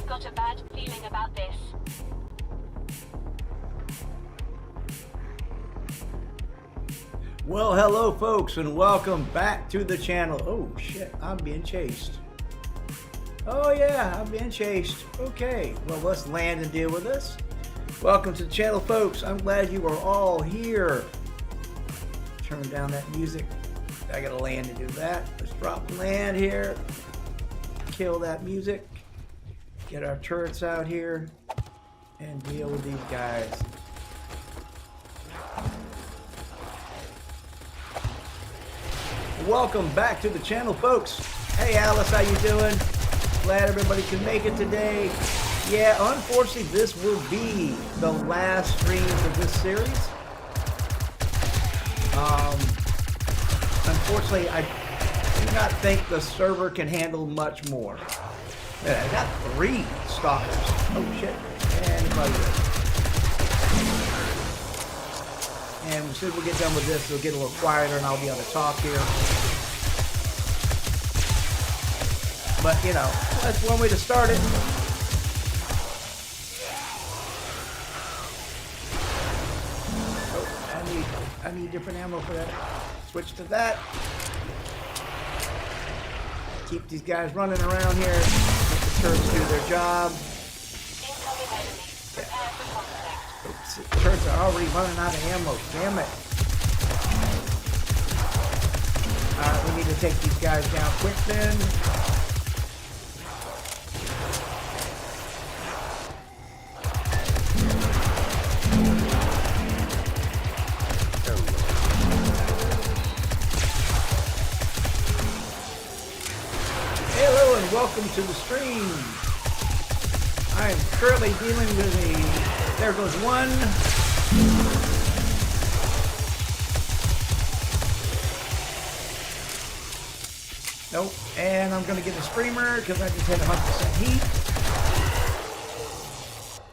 got a bad feeling about this. Well, hello folks, and welcome back to the channel. Oh shit, I'm being chased. Oh yeah, I'm being chased. Okay, well let's land and deal with this. Welcome to the channel, folks. I'm glad you are all here. Turn down that music. I gotta land to do that. Let's drop the land here. Kill that music. Get our turrets out here and deal with these guys. Welcome back to the channel, folks. Hey Alice, how you doing? Glad everybody can make it today. Yeah, unfortunately this will be the last stream of this series. Unfortunately, I do not think the server can handle much more. Yeah, I got 3 stalkers. Oh shit. Anybody else? And as soon as we get done with this, it'll get a little quieter and I'll be able to talk here. But, you know, that's one way to start it. Oh, I need different ammo for that. Switch to that. Keep these guys running around here. Let the turrets do their job. Oops, the turrets are already running out of ammo. Damn it. Alright, we need to take these guys down quick then. Hello and welcome to the stream. I am currently dealing with a... There goes one. Nope. And I'm going to get a screamer because I just had 100% heat.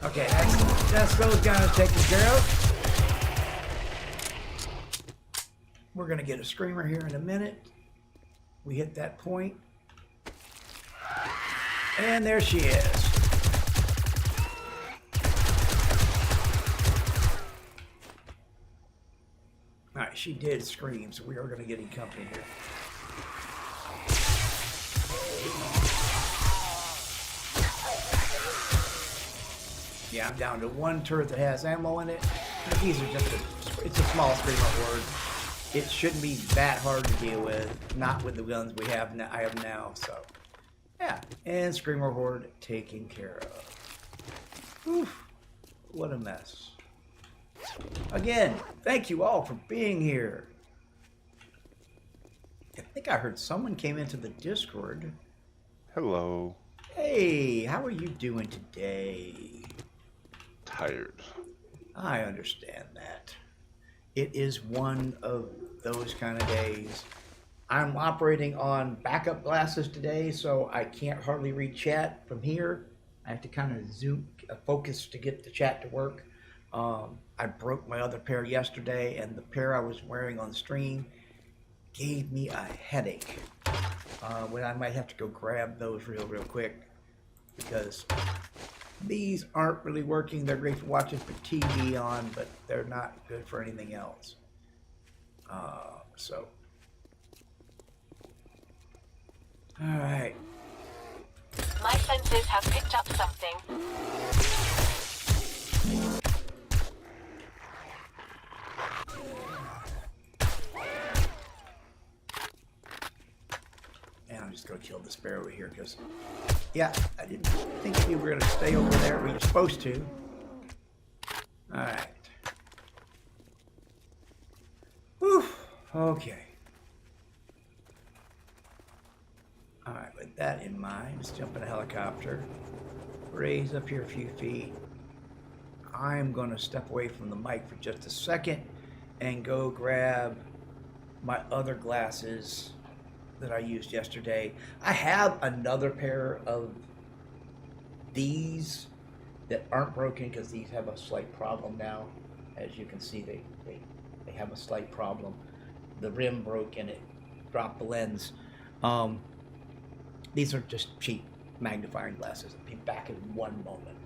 Okay, that's those guys taken care of. We're going to get a screamer here in a minute. We hit that point. And there she is. Alright, she did scream, so we are going to get in company here. Yeah, I'm down to 1 turret that has ammo in it. These are just it's a small screamer horde. It shouldn't be that hard to deal with, not with the guns we have now. I have now, so yeah. And screamer horde taken care of. Oof, what a mess. Again, thank you all for being here. I think I heard someone came into the Discord. Hello. Hey, how are you doing today? Tired. I understand that. It is one of those kind of days. I'm operating on backup glasses today, so I can't hardly read chat from here. I have to kind of zoom, focus to get the chat to work. I broke my other pair yesterday, and the pair I was wearing on the stream gave me a headache. When I might have to go grab those real quick, because these aren't really working. They're great for watching for TV on, but they're not good for anything else. So, all right. My senses have picked up something. And I'm just going to kill this bear over here because, yeah, I didn't think you were going to stay over there where you're supposed to. All right. Whew. Okay. All right, with that in mind, let's jump in a helicopter. Raise up here a few feet. I'm going to step away from the mic for just a second and go grab my other glasses that I used yesterday. I have another pair of these that aren't broken because these have a slight problem now. As you can see, they have a slight problem. The rim broke and it dropped the lens. These are just cheap magnifying glasses. I'll be back in one moment.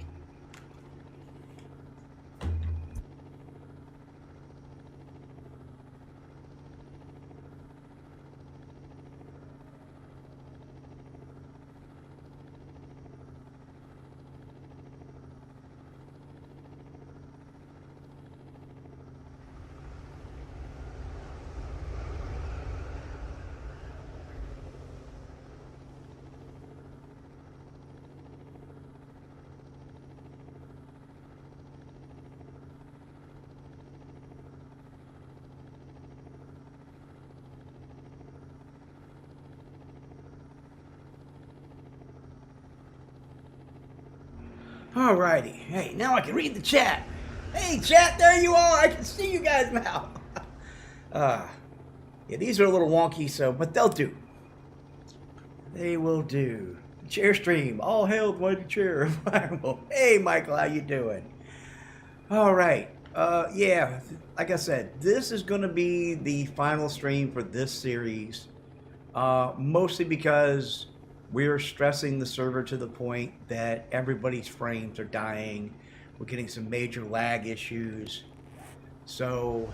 Alrighty. Hey, now I can read the chat. Hey, chat, there you are. I can see you guys now. Yeah, these are a little wonky, but they'll do. They will do. Chair stream. All hail the mighty chair. Hey, Michael, how you doing? All right. Yeah, like I said, this is going to be the final stream for this series. Mostly because we're stressing the server to the point that everybody's frames are dying. We're getting some major lag issues. So,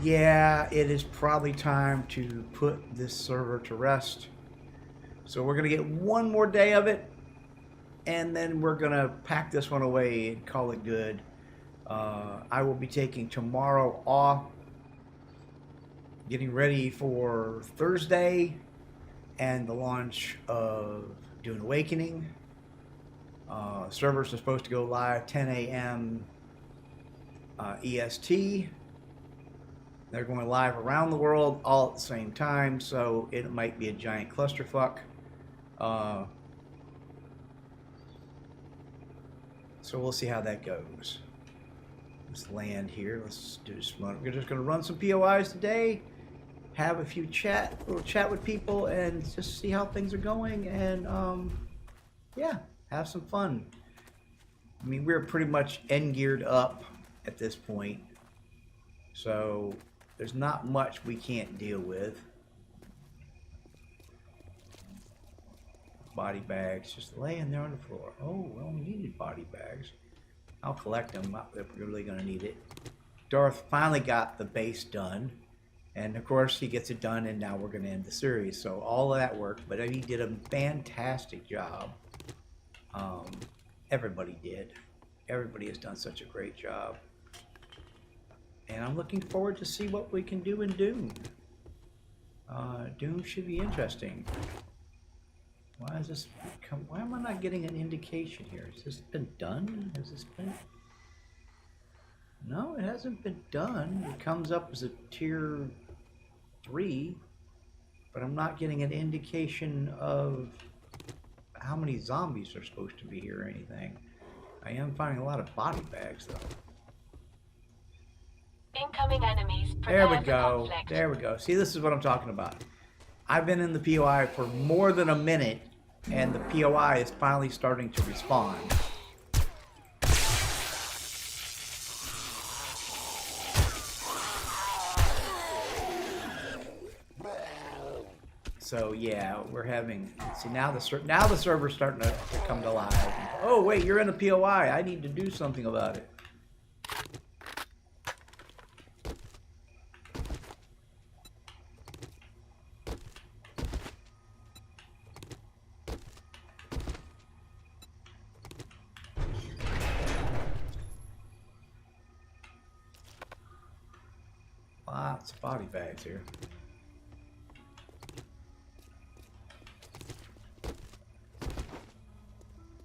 yeah, it is probably time to put this server to rest. So we're going to get one more day of it, and then we're going to pack this one away and call it good. I will be taking tomorrow off, getting ready for Thursday and the launch of Dune Awakening. Servers are supposed to go live 10 a.m. EST. They're going live around the world all at the same time, so it might be a giant clusterfuck. So we'll see how that goes. Let's land here. Let's do this one. We're just going to run some POIs today, have a few little chat with people, and just see how things are going, and yeah, have some fun. I mean, we're pretty much end geared up at this point, so there's not much we can't deal with. Body bags just laying there on the floor. Oh, well, we needed body bags. I'll collect them if we're really going to need it. Darth finally got the base done. And of course, he gets it done, and now we're going to end the series. So all of that worked, but he did a fantastic job. Everybody did. Everybody has done such a great job. And I'm looking forward to see what we can do in Dune. Dune should be interesting. Why am I not getting an indication here? Has this been done? Has this been... No, it hasn't been done. It comes up as a tier 3, but I'm not getting an indication of how many zombies are supposed to be here or anything. I am finding a lot of body bags, though. Incoming enemies. There we Prepare for go. conflict. There we go. See, this is what I'm talking about. I've been in the POI for more than a minute, and the POI is finally starting to respond. So yeah, we're having. See, now the server's starting to come to life. Oh wait, you're in a POI. I need to do something about it. Lots of body bags here.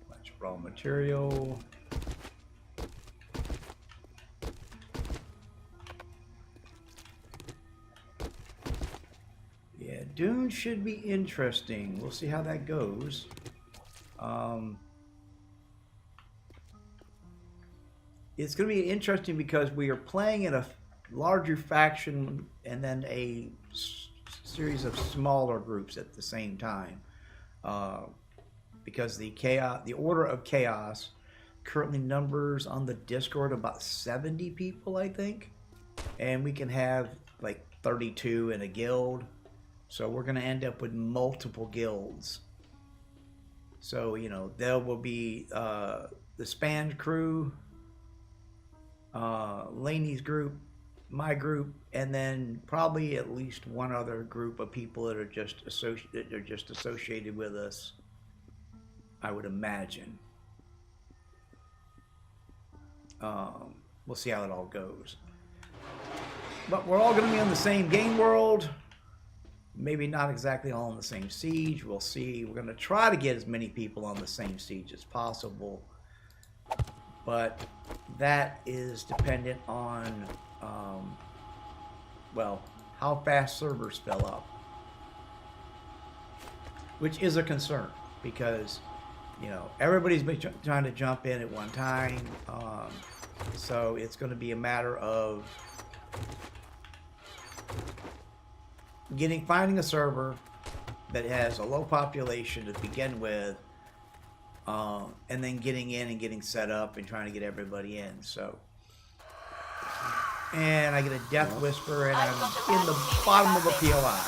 Much raw material. Yeah, Dune should be interesting. We'll see how that goes. It's going to be interesting because we are playing in a larger faction and then a series of smaller groups at the same time, because the Order of Chaos currently numbers on the Discord about 70 people, I think, and we can have like 32 in a guild, so we're going to end up with multiple guilds, So, you know, there will be the Span crew, Laney's group, my group, and then probably at least one other group of people that are just associated with us, I would imagine. We'll see how it all goes. But we're all going to be on the same game world. Maybe not exactly all on the same siege. We'll see. We're going to try to get as many people on the same siege as possible. But that is dependent on, well, how fast servers fill up. Which is a concern because, you know, everybody's been trying to jump in at one time. So it's going to be a matter of finding a server that has a low population to begin with, and then getting in and getting set up and trying to get everybody in. So, and I get a death whisper, and I'm in the bottom of a POI.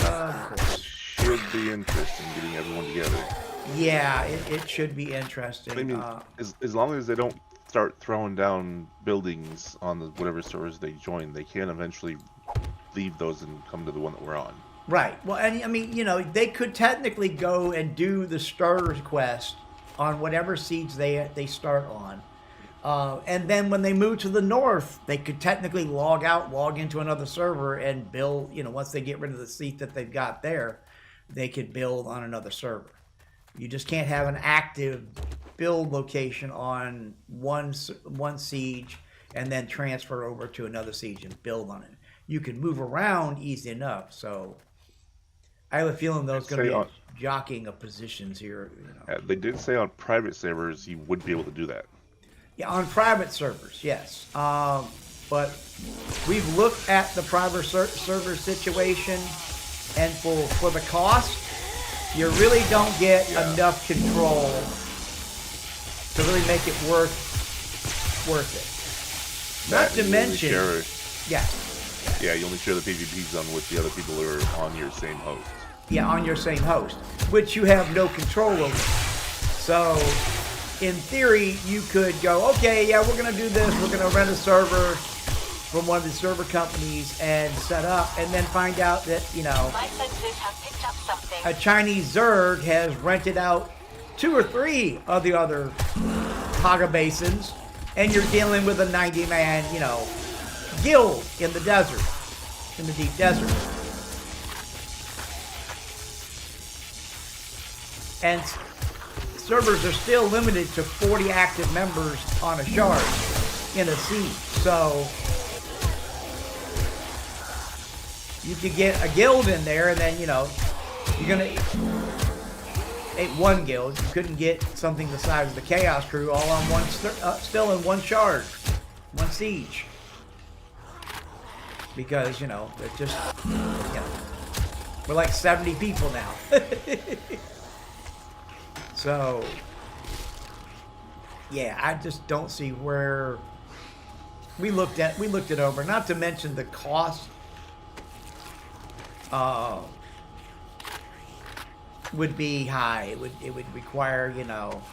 Of course. Should be interesting getting everyone together. Yeah, it should be interesting. I mean, as long as they don't start throwing down buildings on the whatever servers they join, they can eventually leave those and come to the one that we're on. Right. Well, and I mean, you know, they could technically go and do the starters quest on whatever siege they start on. And then when they move to the north, they could technically log into another server and build, you know, once they get rid of the seat that they've got there, they could build on another server. You just can't have an active build location on one siege and then transfer over to another siege and build on it. You can move around easy enough. So I have a feeling there's going to be jockeying of positions here. You know. They did say on private servers you would be able to do that. Yeah, on private servers, yes. But we've looked at the private server situation, and for the cost, you really don't get enough control to really make it worth it. Not to mention, yeah, you only share the PvP zone with the other people who are on your same host. Yeah, on your same host, which you have no control over. So, in theory, you could go, okay, yeah, we're going to do this. We're going to rent a server from one of the server companies and set up, and then find out that, you know, My senses have picked up something. a Chinese Zerg has rented out 2 or 3 of the other Haga basins, and you're dealing with a 90-man, you know, guild in the desert, in the deep desert. And servers are still limited to 40 active members on a shard in a siege. So you could get a guild in there, and then, you know, you're gonna one guild. You couldn't get something the size of the Chaos Crew all on one, still in one shard, one siege, because, you know, they're just, you know, we're like 70 people now. So yeah, I just don't see where we looked it over. Not to mention the cost would be high. It would require, you know,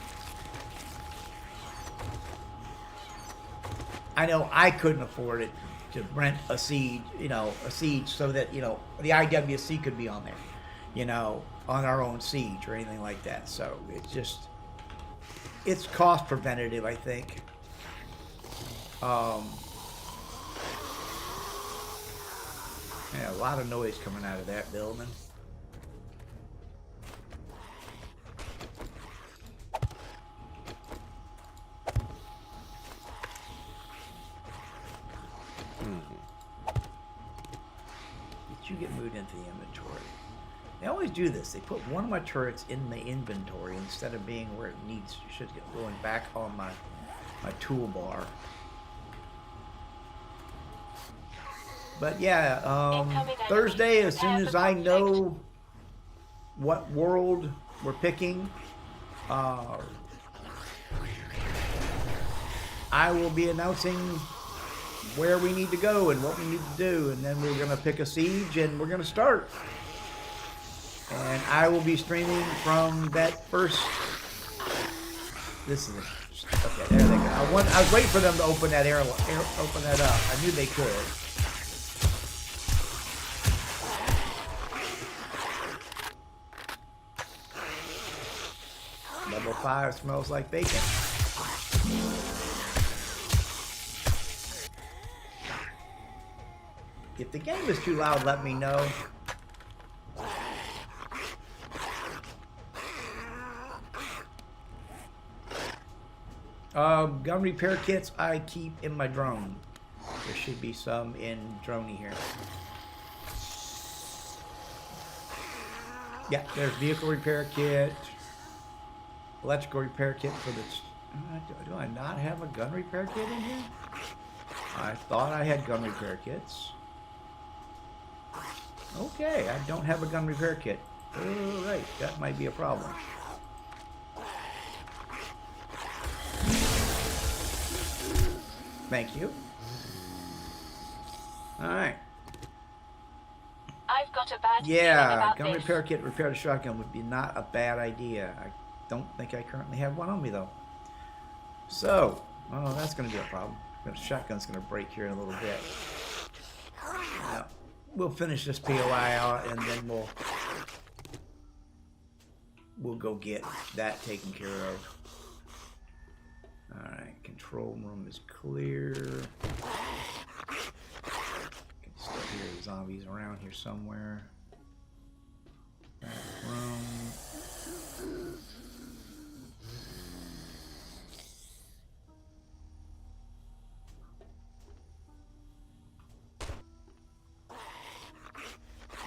I know I couldn't afford it to rent a siege, so that, you know, the IWC could be on there, you know, on our own siege or anything like that. So it's cost preventative, I think. Yeah, a lot of noise coming out of that building. Did you get moved into the inventory? They always do this. They put one of my turrets in the inventory instead of being where it needs. You should get going back on my toolbar. But yeah, Thursday, as soon as I know what world we're picking, I will be announcing where we need to go and what we need to do, and then we're going to pick a siege and we're going to start. And I will be streaming from that first. This is okay. There they go. I was waiting for them to open that open that up. I knew they could. Level 5 smells like bacon. If the game is too loud, let me know. Gun repair kits I keep in my drone. There should be some in Droney here. Yeah, there's vehicle repair kit, electrical repair kit for the. Do I not have a gun repair kit in here? I thought I had gun repair kits. Okay, I don't have a gun repair kit. Oh, right, that might be a problem. Thank you. Alright. I've got a bad feeling Yeah, about gun this. repair kit, repair the shotgun would be not a bad idea. I don't think I currently have one on me though. So, oh, that's going to be a problem. The shotgun's going to break here in a little bit. Now, we'll finish this POI out and then we'll go get that taken care of. Alright, control room is clear. Can still hear the zombies around here somewhere. Back room.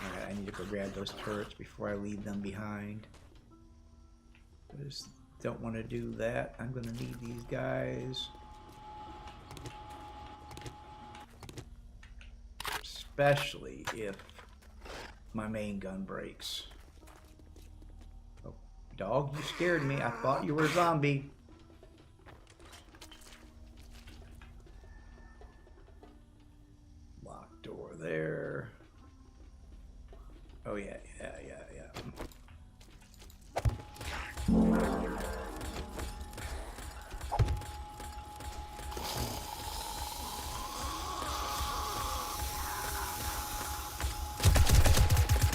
Alright, I need to go grab those turrets before I leave them behind. I just don't want to do that. I'm going to need these guys. Especially if my main gun breaks. Oh, dog, you scared me. I thought you were a zombie. Locked door there. Oh yeah.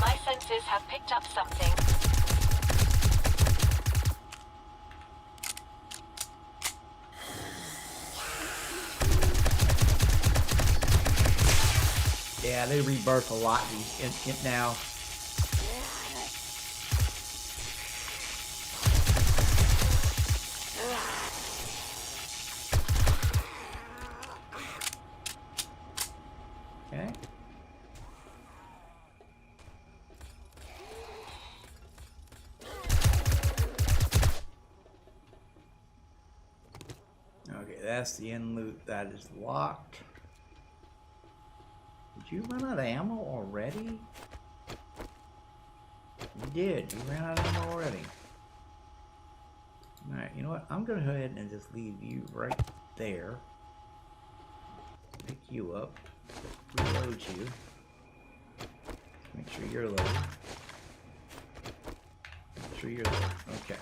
My senses have picked up something. Yeah, they rebirth a lot in now. Okay. Okay, that's the end loop. That is locked. Did you run out of ammo already? You did. You ran out of ammo already. Alright, you know what? I'm going to go ahead and just leave you right there. Pick you up. Reload you. Make sure you're loaded. Make sure you're loaded. Okay.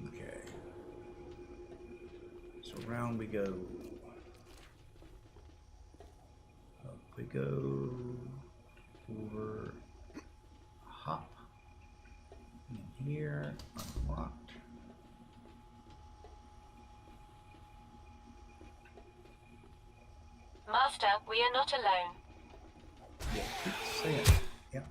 Okay. So round we go. Up we go. Over. Hop. In here. Unlocked. Master, we are not alone. Yeah, keep saying. Yep.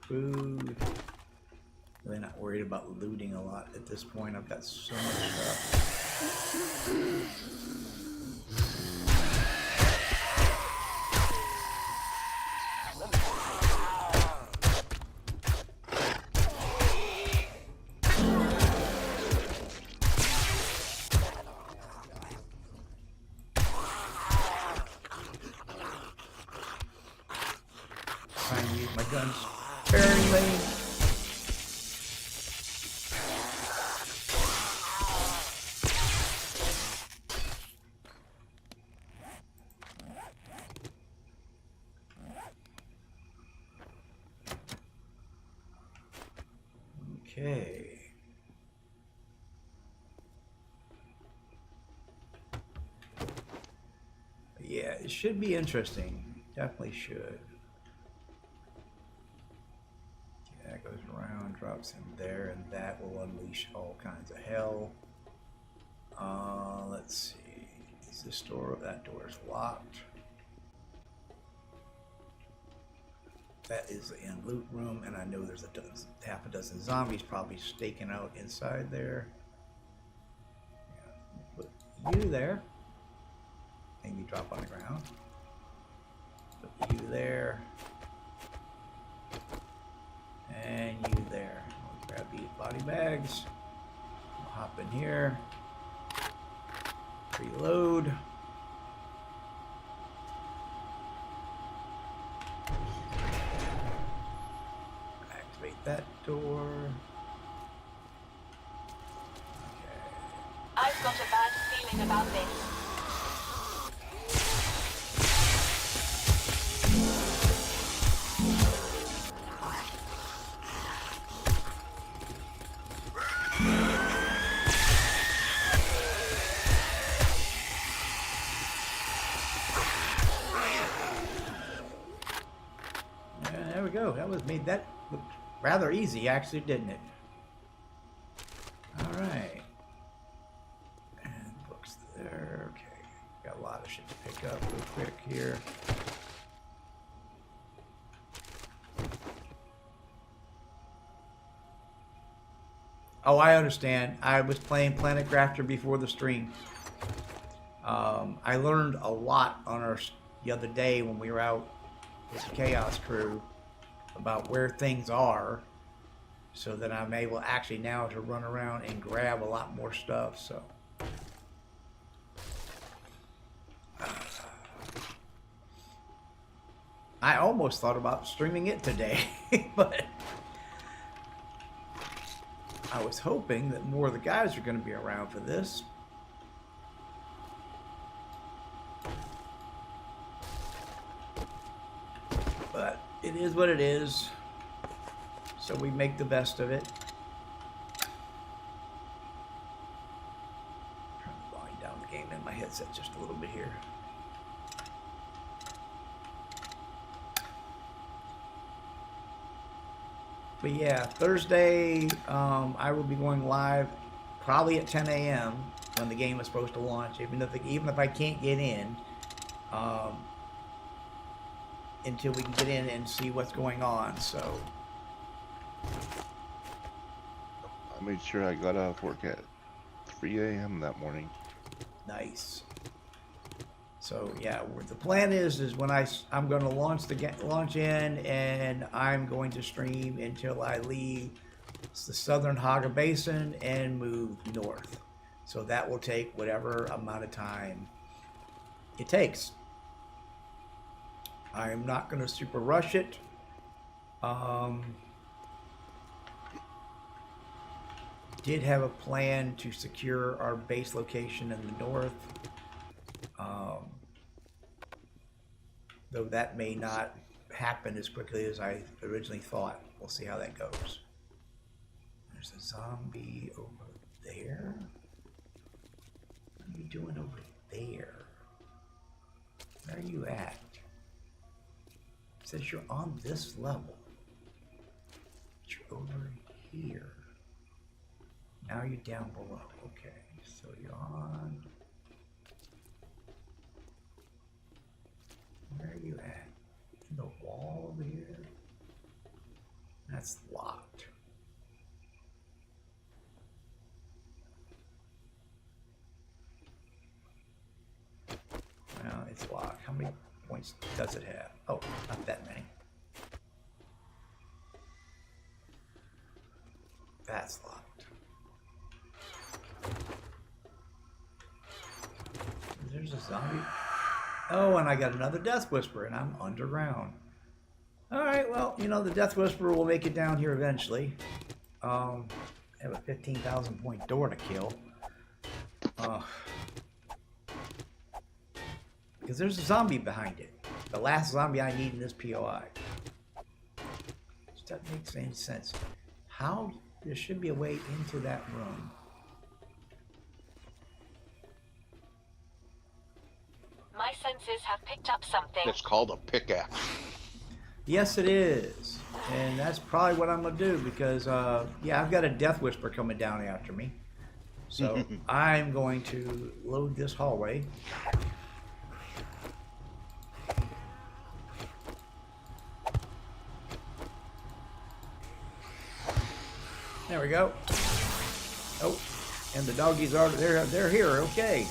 Food. Really not worried about looting a lot at this point. I've got so much stuff. to use my guns sparingly. Okay. Yeah, it should be interesting. Definitely should. Yeah, that goes around, drops him there, and that will unleash all kinds of hell. Let's see. Is this door? That door is locked. That is the end loot room, and I know there's half a dozen zombies probably staking out inside there. Yeah, put you there, and you drop on the ground. Put you there, and you there. We'll grab these body bags. We'll hop in here. Reload. Activate that door. Okay. I've got a bad feeling about this. Yeah, there we go. That was made that look rather easy, actually, didn't it? All right. And books there. Okay. Got a lot of shit to pick up real quick here. Oh, I understand. I was playing Planet Crafter before the stream. I learned a lot on the other day when we were out with the Chaos crew about where things are, so that I'm able actually now to run around and grab a lot more stuff. So I almost thought about streaming it today, but I was hoping that more of the guys are going to be around for this. But it is what it is, so we make the best of it. Turn the volume down the game in my headset just a little bit here. But yeah, Thursday I will be going live probably at 10 a.m. when the game is supposed to launch, even if I can't get in. Until we can get in and see what's going on, so. I made sure I got off work at 3 a.m. that morning. Nice. So yeah, the plan is when I'm going to launch in, and I'm going to stream until I leave the southern Haga Basin and move north. So that will take whatever amount of time it takes. I'm not going to super rush it. Did have a plan to secure our base location in the north. Though that may not happen as quickly as I originally thought. We'll see how that goes. There's a zombie over there. What are you doing over there? Where are you at? It says you're on this level. But you're over here. Now you're down below. Okay, so you're on. Where are you at? In the wall over here? That's locked. Well, it's locked. How many points does it have? Oh, not that many. That's locked. There's a zombie. Oh, and I got another Death Whisper, and I'm underground. Alright, well, you know, the Death Whisperer will make it down here eventually. I have a 15,000 point door to kill. Because there's a zombie behind it. The last zombie I need in this POI. Does that make any sense? How? There should be a way into that room. My senses have picked up something. It's called a pickaxe. Yes, it is. And that's probably what I'm going to do because, yeah, I've got a Death Whisper coming down after me. So I'm going to load this hallway. There we go. Oh, and the doggies are, they're here, okay.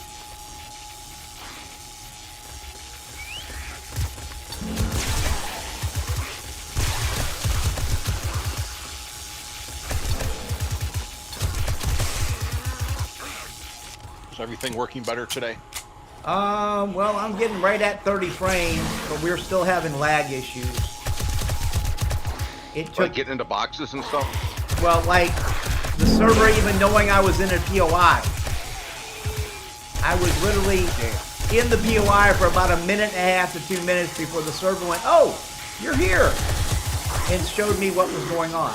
Is everything working better today? Well, I'm getting right at 30 frames, but we're still having lag issues. It took, Like getting into boxes and stuff? well, like, the server even knowing I was in a POI. I was literally in the POI for about a minute and a half to 2 minutes before the server went, oh, you're here, and showed me what was going on.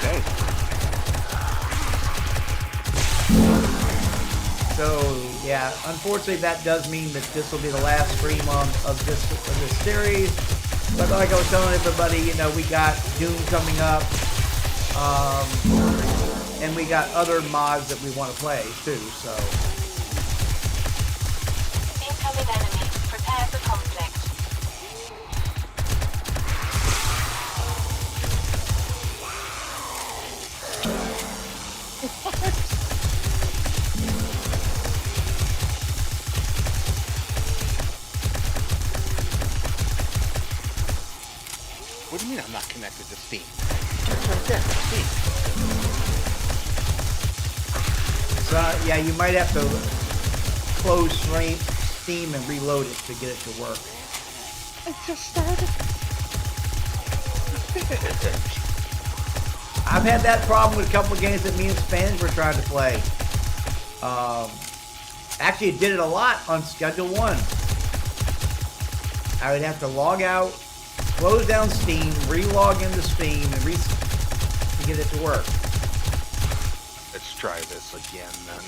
Okay. So, yeah, unfortunately that does mean that this will be the last stream of this series. But like I was telling everybody, you know, we got Doom coming up, and we got other mods that we want to play too. So. Incoming enemy. Prepare for conflict. What do you mean I'm not connected to Steam? It's right there, Steam. So yeah, you might have to close Steam and reload it to get it to work. I just started. I've had that problem with a couple of games that me and Spanish were trying to play. Actually, it did it a lot on Schedule 1. I would have to log out, close down Steam, re-log into Steam, and to get it to work. Let's try this again then.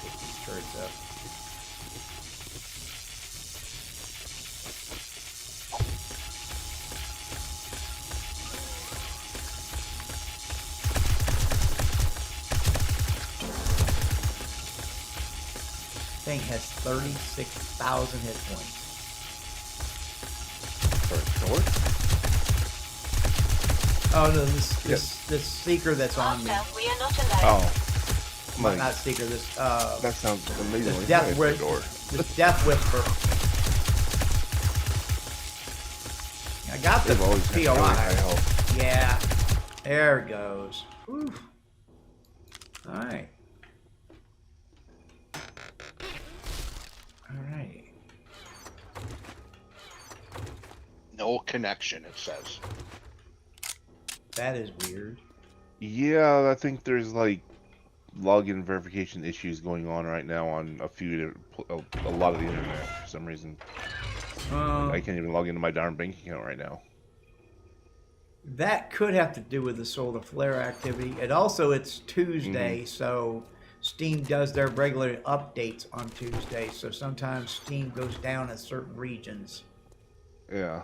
Pick these turrets up. Thing has 36,000 hit points. For a short? Oh no, this seeker that's on me. Master, we are not alone. Oh. Well, not seeker, this That sounds amazingly this death high for a whisper. door. This death whisper. I got the They've always had really high POI. health. Yeah. There it goes. Oof. Alright. Alright. No connection, it says. That is weird. Yeah, I think there's like login verification issues going on right now on a lot of the internet for some reason. I can't even log into my darn bank account right now. That could have to do with the solar flare activity. And also it's Tuesday, so Steam does their regular updates on Tuesday. So sometimes Steam goes down in certain regions. Yeah.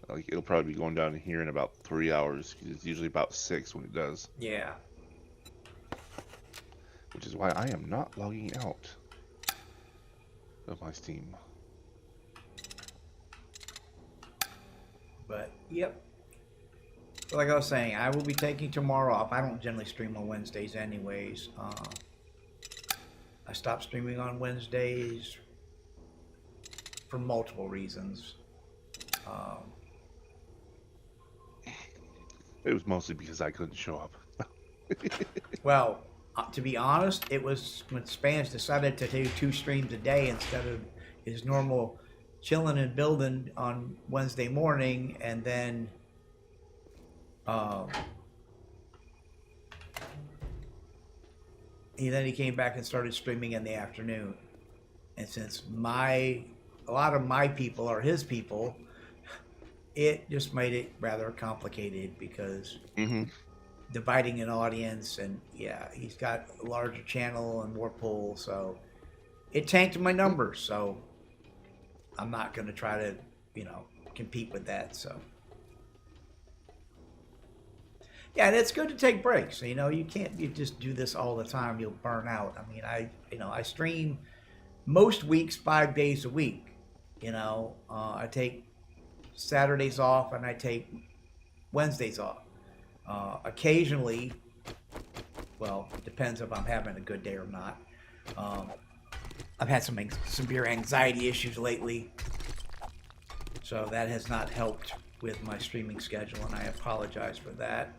Like it'll probably be going down here in about 3 hours, 'cause it's usually about 6 when it does. Yeah. Which is why I am not logging out of my Steam. But, yep. Like I was saying, I will be taking tomorrow off. I don't generally stream on Wednesdays anyways. I stopped streaming on Wednesdays for multiple reasons. It was mostly because I couldn't show up. Well, To be honest, it was when Spanish decided to do 2 streams a day instead of his normal chilling and building on Wednesday morning, and then he came back and started streaming in the afternoon. And since a lot of my people are his people, it just made it rather complicated because dividing an audience, and yeah, he's got a larger channel and more pull, so it tanked my numbers. So I'm not going to try to, compete with that. So yeah, and it's good to take breaks. You can't just do this all the time. You'll burn out. I mean, I stream most weeks 5 days a week. I take Saturdays off and I take Wednesdays off. Occasionally, well, it depends if I'm having a good day or not. I've had some severe anxiety issues lately, so that has not helped with my streaming schedule, and I apologize for that.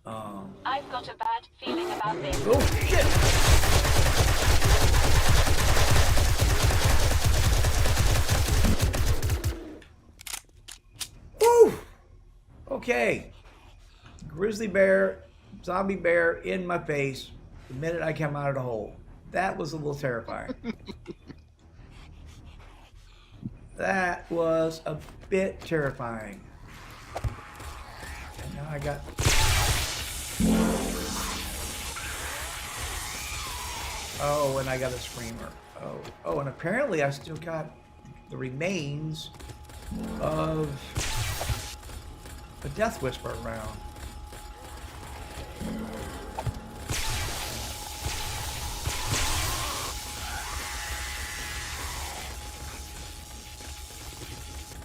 I've got a bad feeling about this. Oh, shit! Woo! Okay. Grizzly bear, zombie bear in my face the minute I come out of the hole. That was a little terrifying. That was a bit terrifying. And now I got... Oh, and I got a screamer. Oh, and apparently I still got the remains of a death whisper around.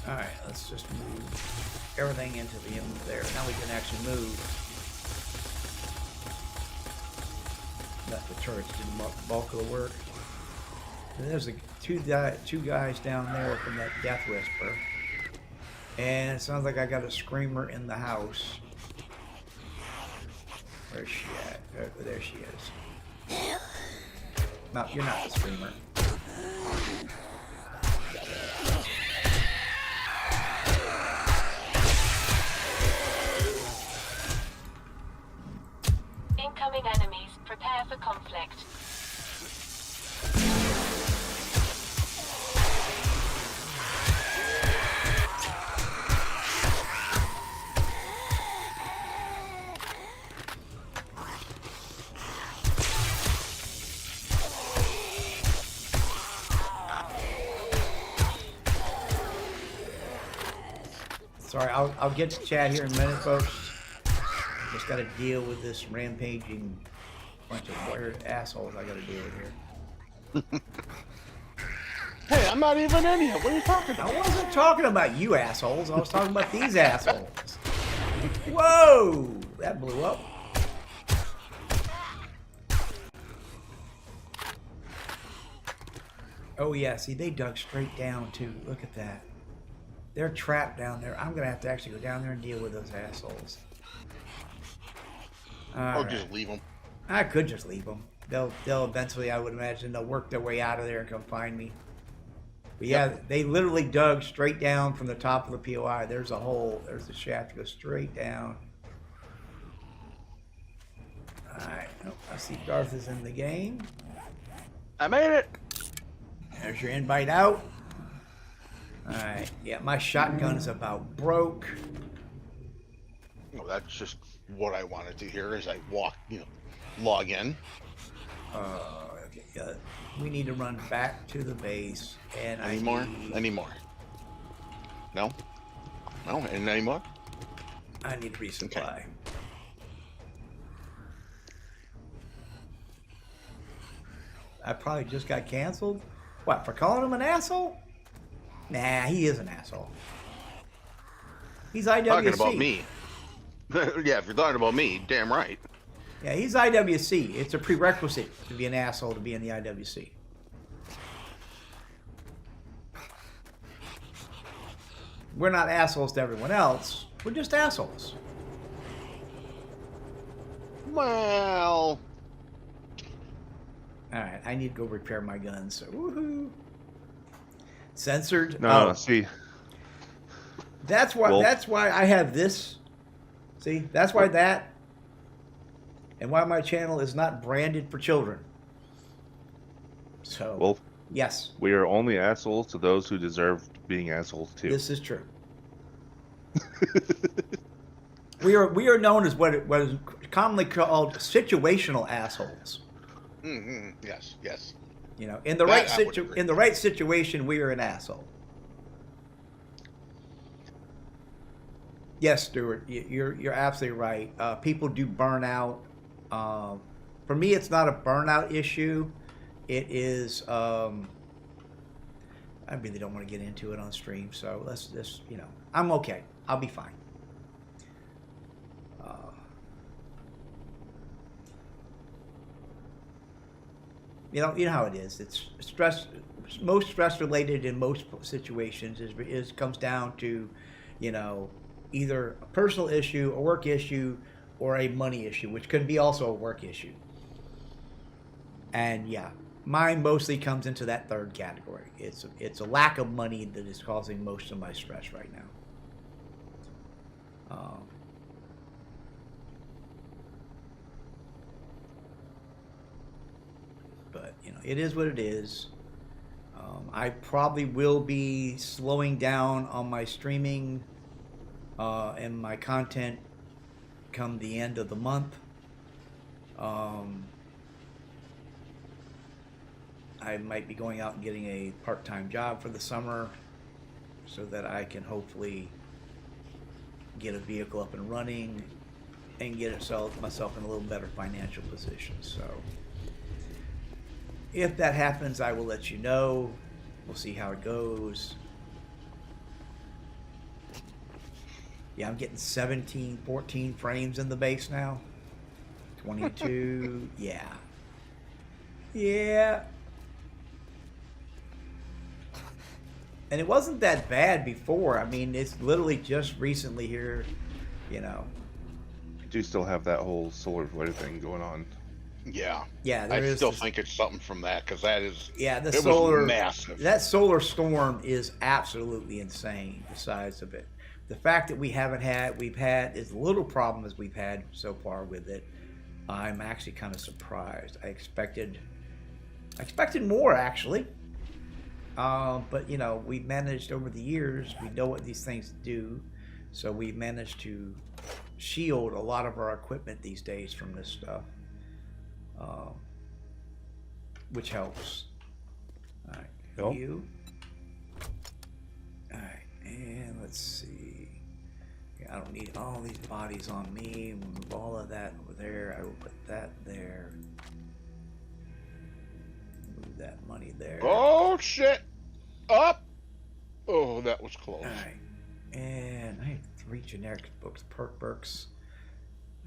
Alright, let's just move everything into the end there. Now we can actually move. Let the turrets do the bulk of the work. And there's two guys down there from that death whisper. And it sounds like I got a screamer in the house. Where's she at? There she is. No, you're not the screamer. Incoming enemies. Prepare for conflict. Sorry, I'll get to chat here in a minute, folks. Just got to deal with this rampaging bunch of weird assholes I got to deal with here. Hey, I'm not even in here. What are you talking about? I wasn't talking about you assholes. I was talking about these assholes. Whoa! That blew up. Oh yeah, see, they dug straight down too. Look at that. They're trapped down there. I'm gonna have to actually go down there and deal with those assholes. Or just leave them. I could just leave them. They'll eventually, I would imagine, they'll work their way out of there and come find me. But yeah, they literally dug straight down from the top of the POI. There's a hole. There's the shaft that goes straight down. Alright, oh, I see Darth is in the game. I made it. There's your invite out. Alright, yeah, my shotgun is about broke. Well, that's just what I wanted to hear as I walk, log in. Okay, we need to run back to the base, and Any more? No? No? And any more? I need resupply. Okay. I probably just got canceled. What, for calling him an asshole? Nah, he is an asshole. He's IWC. Talking about me. Yeah, if you're talking about me, damn right. Yeah, he's IWC. It's a prerequisite to be an asshole to be in the IWC. We're not assholes to everyone else. We're just assholes. Well, All right, I need to go repair my guns. So, woohoo! Censored. No, Oh, see, that's why. Wolf. That's why I have this. See, that's why that, and why my channel is not branded for children. So, Wolf, yes, we are only assholes to those who deserve being assholes too. this is true. We are known as what is commonly called situational assholes. Yes, yes. You know, in the That right I would agree. in the right situation, we are an asshole. Yes, Stuart, you're absolutely right. People do burn out. For me, it's not a burnout issue. It is. I really don't want to get into it on stream, so let's just, you know, I'm okay. I'll be fine. You know how it is. It's stress. Most stress related in most situations is comes down to, you know, either a personal issue, a work issue, or a money issue, which could be also a work issue. And yeah, mine mostly comes into that third category. It's a lack of money that is causing most of my stress right now. But you know, it is what it is. I probably will be slowing down on my streaming and my content come the end of the month. I might be going out and getting a part-time job for the summer so that I can hopefully get a vehicle up and running and get myself in a little better financial position. So if that happens, I will let you know. We'll see how it goes. Yeah, I'm getting 14 frames in the base now. 22, yeah. Yeah. And it wasn't that bad before. I mean, it's literally just recently here, you know. I do still have that whole solar flare thing going on. Yeah. Yeah, I still think it's something from that, because that is. Yeah, it was massive. That solar storm is absolutely insane. The size of it, the fact that we've had as little problem as we've had so far with it, I'm actually kind of surprised. I expected more actually, but you know, we've managed over the years. We know what these things do, so we've managed to shield a lot of our equipment these days from this stuff. Which helps. All right, Yep. you. All right, and let's see. Yeah, I don't need all these bodies on me. Move all of that over there. I will put that there. Move that money there. Oh shit! Up! Oh, that was close. All right, and I have 3 generic books, perks.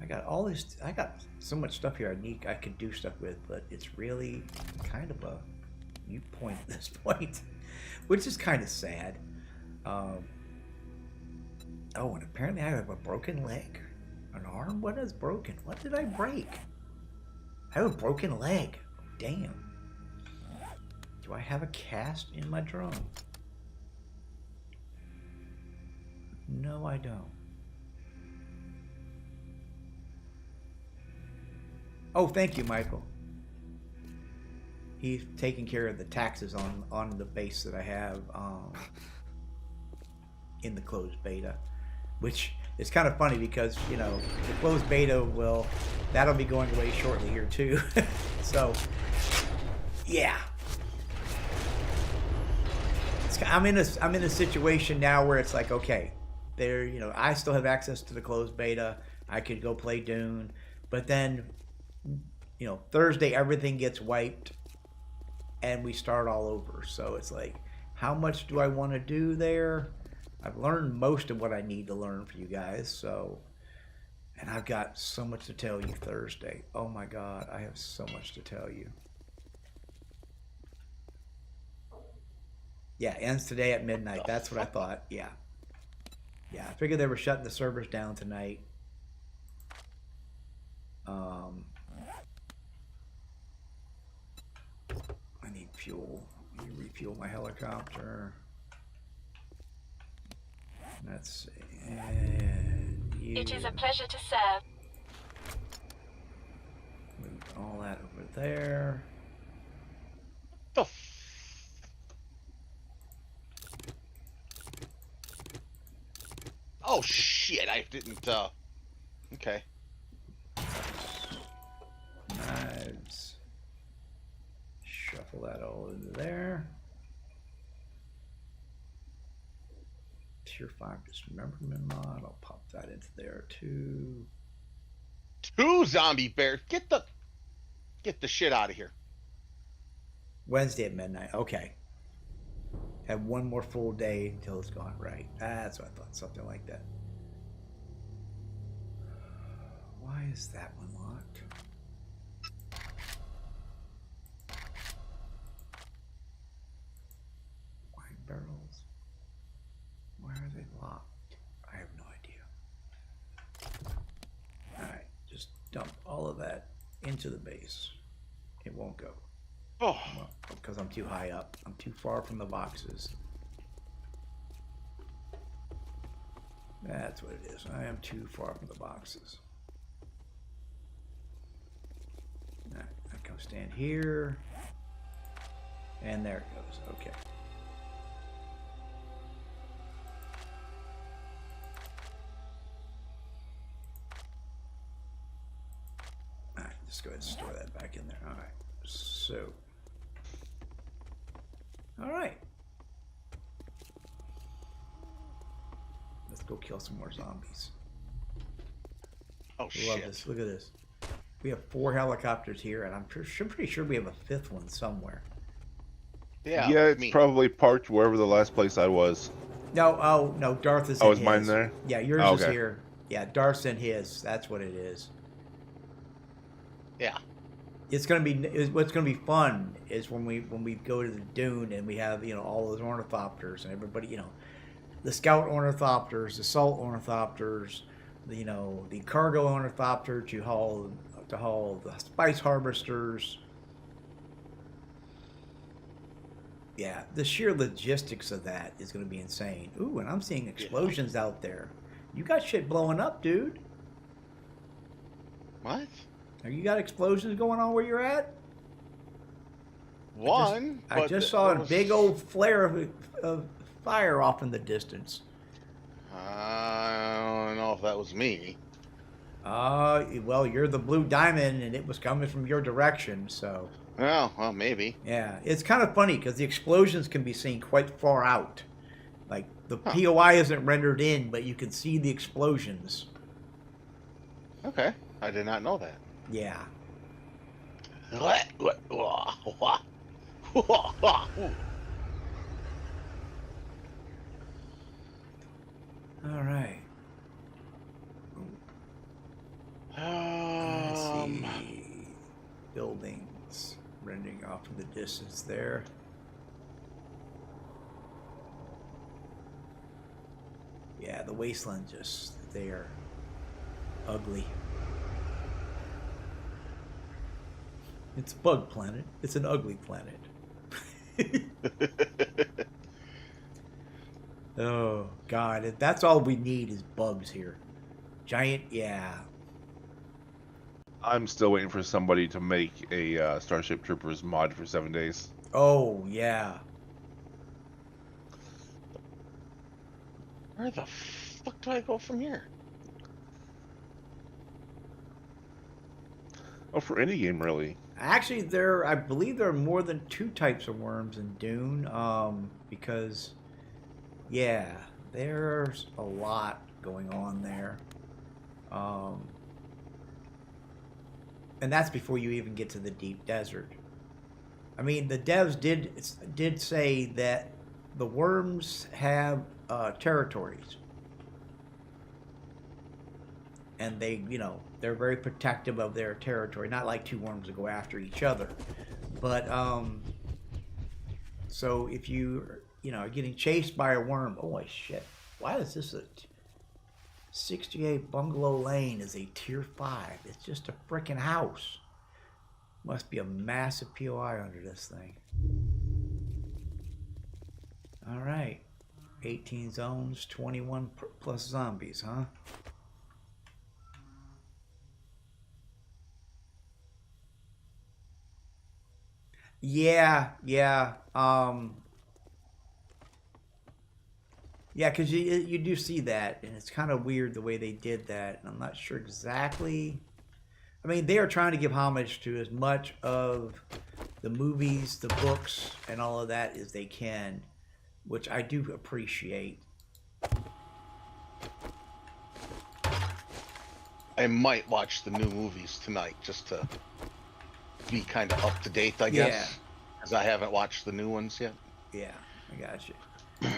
I got all this. I got so much stuff here I could do stuff with, but it's really kind of a mute point at this point, which is kind of sad. Oh, and apparently I have a broken leg, an arm. What is broken? What did I break? I have a broken leg. Damn. Do I have a cast in my drone? No, I don't. Oh, thank you, Michael. He's taking care of the taxes on the base that I have in the closed beta, which is kind of funny because, you know, the closed beta that'll be going away shortly here too. So, yeah. I'm in a situation now where it's like, okay, you know, I still have access to the closed beta. I could go play Dune, but then, you know, Thursday everything gets wiped and we start all over. So it's like, how much do I want to do there? I've learned most of what I need to learn for you guys. So, and I've got so much to tell you Thursday. Oh my God, I have so much to tell you. Yeah, ends today at midnight. That's what I thought. Yeah. Yeah, I figured they were shutting the servers down tonight. refuel. You refuel my helicopter. Let's see. And you It is a pleasure to serve. move all that over there. The oh shit! I didn't. Okay. Knives. Shuffle that all into there. Tier 5 dismemberment mod. I'll pop that into there too. 2 zombie bears. Get the shit out of here. Wednesday at midnight. Okay. Have one more full day until it's gone. Right. That's what I thought. Something like that. Why is that one locked? Wine barrels. Why are they locked? I have no idea. Alright, just dump all of that into the base. It won't go. Oh, Well, because I'm too high up. I'm too far from the boxes. That's what it is. I am too far from the boxes. Alright, I come stand here. And there it goes. Okay. Alright, just go ahead and store that back in there. Alright. So. Alright. Let's go kill some more zombies. oh Love shit! this. Look at this. We have 4 helicopters here, and I'm pretty sure we have a 5th one somewhere. Yeah. Yeah, it's me. probably parked wherever the last place I was. No, oh no, Darth is. Oh, in is mine his. there? Yeah, yours Oh, is okay. here. Yeah, Darth's in his. That's what it is. Yeah. It's gonna be. What's gonna be fun is when we go to the dune and we have all those ornithopters and everybody the scout ornithopters, the assault ornithopters, the cargo ornithopter to haul the spice harvesters. Yeah, the sheer logistics of that is going to be insane. Ooh, and I'm seeing explosions out there. You got shit blowing up, dude. What? Have you got explosions going on where you're at? One. I just saw a big old flare of fire off in the distance. I don't know if that was me. Well, you're the blue diamond, and it was coming from your direction, so. Oh, well, maybe. Yeah, it's kind of funny because the explosions can be seen quite far out. Like, the POI isn't rendered in, but you can see the explosions. Okay, I did not know that. Yeah. All right. Let's see. Buildings rendering off in the distance there. Yeah, the wasteland they are ugly. It's a bug planet. It's an ugly planet. Oh, God. That's all we need is bugs here. Giant, yeah. I'm still waiting for somebody to make a Starship Troopers mod for 7 days. Oh, yeah. Where the fuck do I go from here? Oh, for any game, really. Actually, I believe there are more than 2 types of worms in Dune, because, yeah, there's a lot going on there. And that's before you even get to the deep desert. I mean, the devs did say that the worms have territories. And they're very protective of their territory. Not like 2 worms that go after each other. But, so if you are getting chased by a worm, holy shit. Why is this 68 Bungalow Lane is a tier 5? It's just a freaking house. Must be a massive POI under this thing. All right. 18 zones, 21 plus zombies, huh? Yeah. Yeah, because you do see that, and it's kind of weird the way they did that. And I'm not sure exactly. I mean, they are trying to give homage to as much of the movies, the books, and all of that as they can, which I do appreciate. I might watch the new movies tonight just to be kind of up to date, I guess. Because I haven't watched the new ones yet. Yeah, I got you.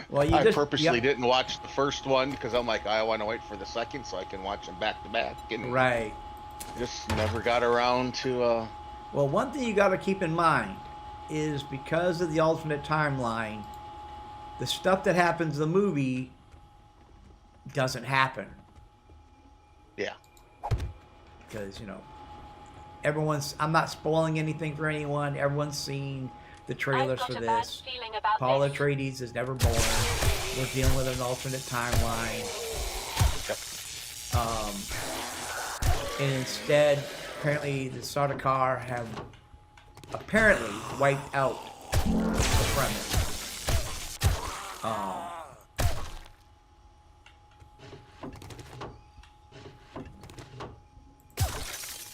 Well, I purposely didn't watch the first one because I'm like, I want to wait for the second so I can watch them back to back. And right. Just never got around to. Well, one thing you got to keep in mind is because of the alternate timeline, the stuff that happens in the movie doesn't happen. Yeah. Because, I'm not spoiling anything for anyone. Everyone's seen the trailers for this. Paul Atreides is never born. We're dealing with an alternate timeline. And instead, apparently the Sardaukar have apparently wiped out the premise.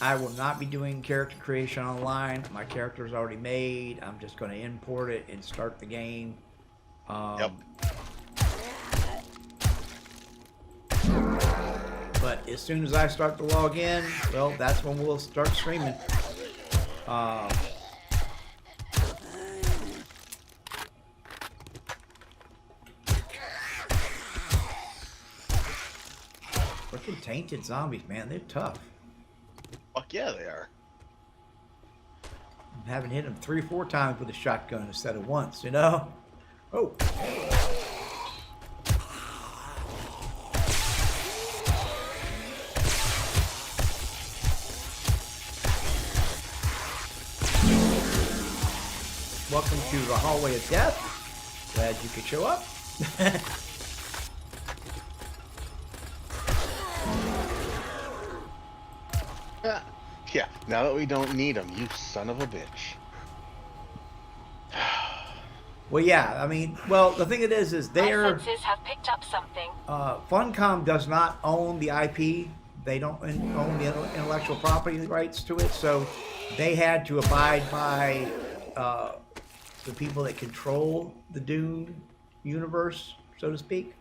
I will not be doing character creation online. My character is already made. I'm just going to import it and start the game. Yep. But as soon as I start to log in, well, that's when we'll start streaming. Freaking tainted zombies, man. They're tough. Fuck yeah, they are. I'm having hit them 3 or 4 times with a shotgun instead of once, Oh. Welcome to the Hallway of Death. Glad you could show up. Yeah, now that we don't need them, you son of a bitch. Well, yeah, I mean, the thing it is they're... My senses have picked up something. Funcom does not own the IP. They don't own the intellectual property rights to it, so they had to abide by the people that control the Dune universe, so to speak.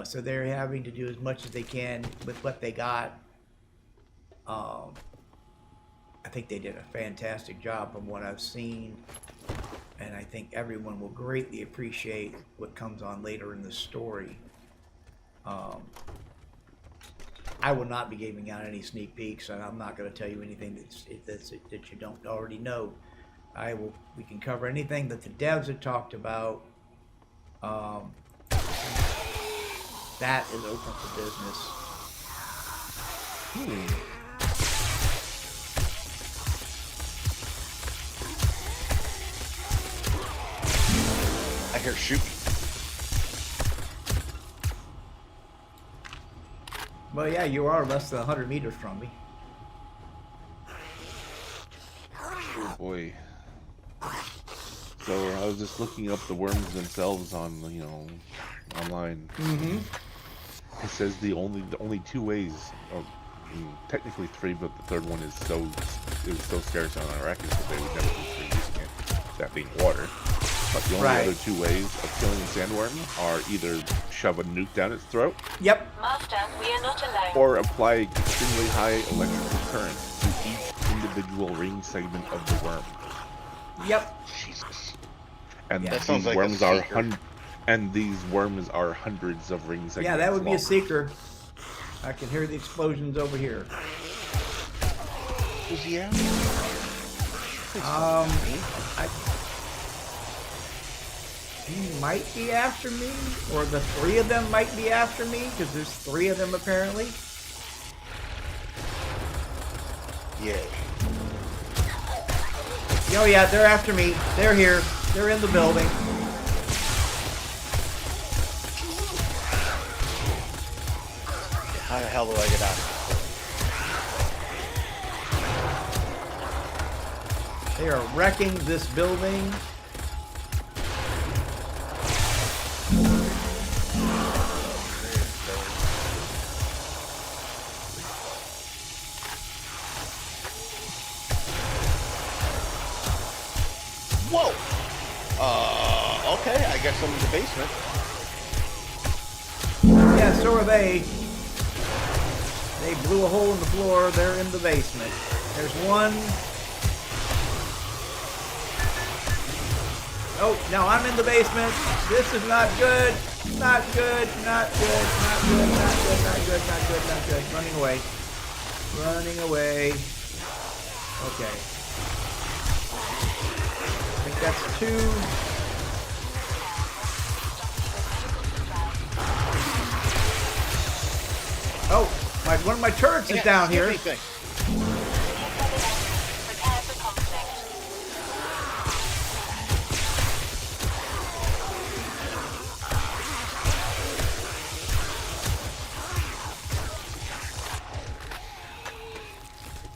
So they're having to do as much as they can with what they got. I think they did a fantastic job from what I've seen, and I think everyone will greatly appreciate what comes on later in the story. I will not be giving out any sneak peeks, and I'm not going to tell you anything that you don't already know. We can cover anything that the devs have talked about. That is open for business. I hear shooting. Well, yeah, you are less than 100 meters from me. Oh boy. So I was just looking up the worms themselves on, online. Mm-hmm. It says the only 2 ways, technically 3, but the third one is so scarce on Arrakis that they would never consider using it. That being water. But the only other 2 ways of killing a sandworm are either shove a nuke down its throat. Yep. Master, we are not alone. Or apply extremely high electrical current to each individual ring segment of the worm. Yep. Jesus. And Yeah. these worms are hundreds of ring segments. Yeah, that would be long. a seeker. I can hear the explosions over here. Who's he at? He might be after me, or the 3 of them might be after me, because there's 3 of them apparently. Yeah. Oh yeah, they're after me. They're here. They're in the building. How the hell do I get out of here? They are wrecking this building. Whoa! Okay, I guess I'm in the basement. Yeah, so are they. They blew a hole in the floor. They're in the basement. There's one. Oh, no, I'm in the basement. This is not good. Not good. Not good. Not good. Not good. Not good. Not good. Not good. Running away. Running away. Okay. I think that's two. Oh, one of my turrets is down here. Anything. Prepare for conflict.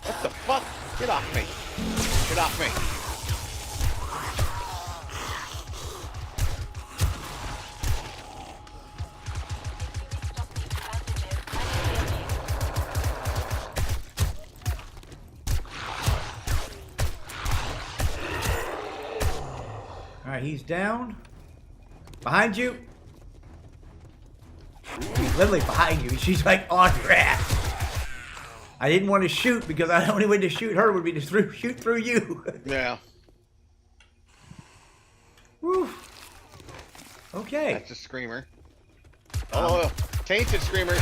What the fuck? Get off me. Get off me. Alright, he's down. Behind you. He's literally behind you. She's like on your ass. I didn't want to shoot because the only way to shoot her would be to shoot through you. Yeah. Woo. Okay. That's a screamer. Oh, tainted screamers.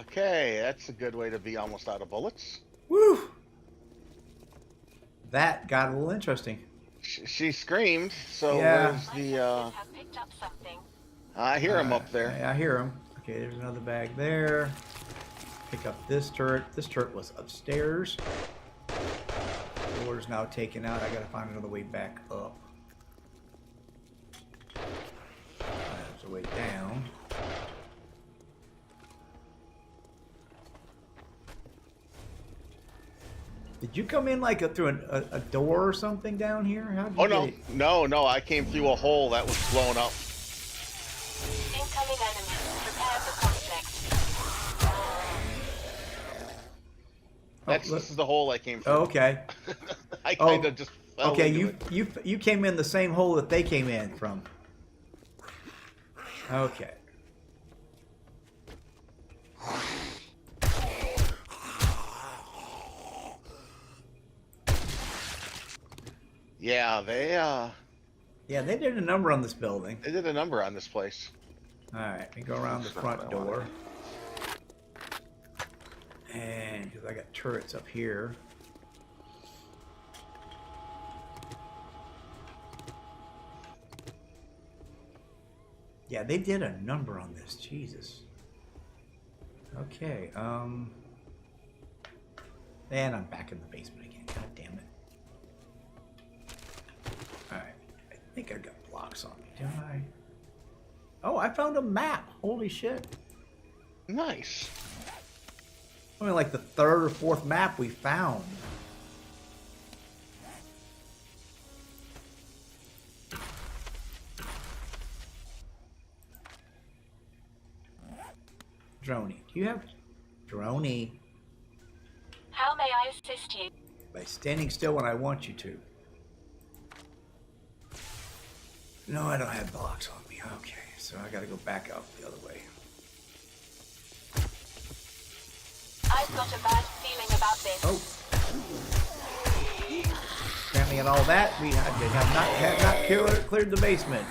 Okay, that's a good way to be almost out of bullets. Woo. That got a little interesting. She screamed, so Yeah. where's My the, senses have picked up something. I hear him up there. I hear him. Okay, there's another bag there. Pick up this turret. This turret was upstairs. The door's now taken out. I gotta find another way back up. There's a way down. Did you come in like through a door or something down here? How did you Oh, no. get it? No, I came through a hole that was blown up. Incoming enemy. Prepare for conflict. This is the hole I came through. Oh, okay. I kind of just fell Okay, into it. you came in the same hole that they came in from. Okay. Yeah, Yeah, they did a number on this building. they did a number on this place. All right, we go around the front door. And because I got turrets up here. Yeah, they did a number on this. Jesus. Okay, and I'm back in the basement again. God damn it. Alright, I think I got blocks on me, don't I? Oh, I found a map. Holy shit. Nice. Only like the third or fourth map we found. Droney. Do you have Droney? How may I assist you? By standing still when I want you to. No, I don't have blocks on me. Okay, so I gotta go back out the other way. I've got a bad feeling about this. Oh. Apparently in all that, we have not cleared the basement.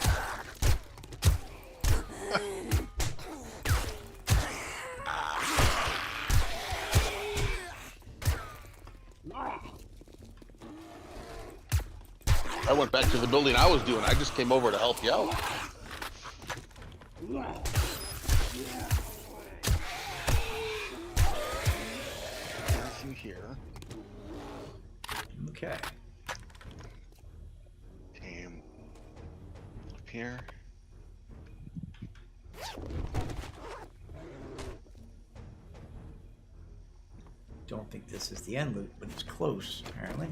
I went back to the building I was doing. I just came over to help you out. here. Okay. Came up here. Don't think this is the end loop, but it's close, apparently.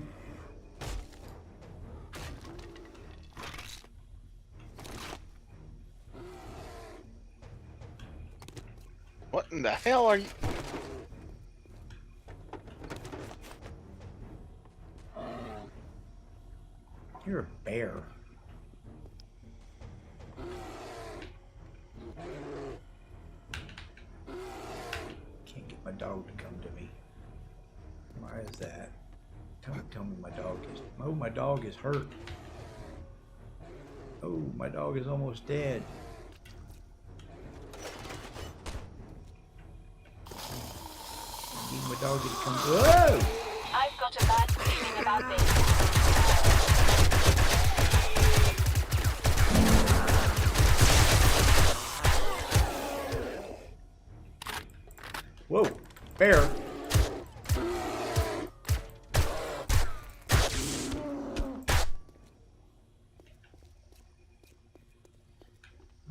What in the hell are you? You're a bear. Can't get my dog to come to me. Why is that? Tell me my dog is... Oh, my dog is hurt. Oh, my dog is almost dead. I need my dog to come... Whoa! I've got a bad feeling about this. Whoa, bear.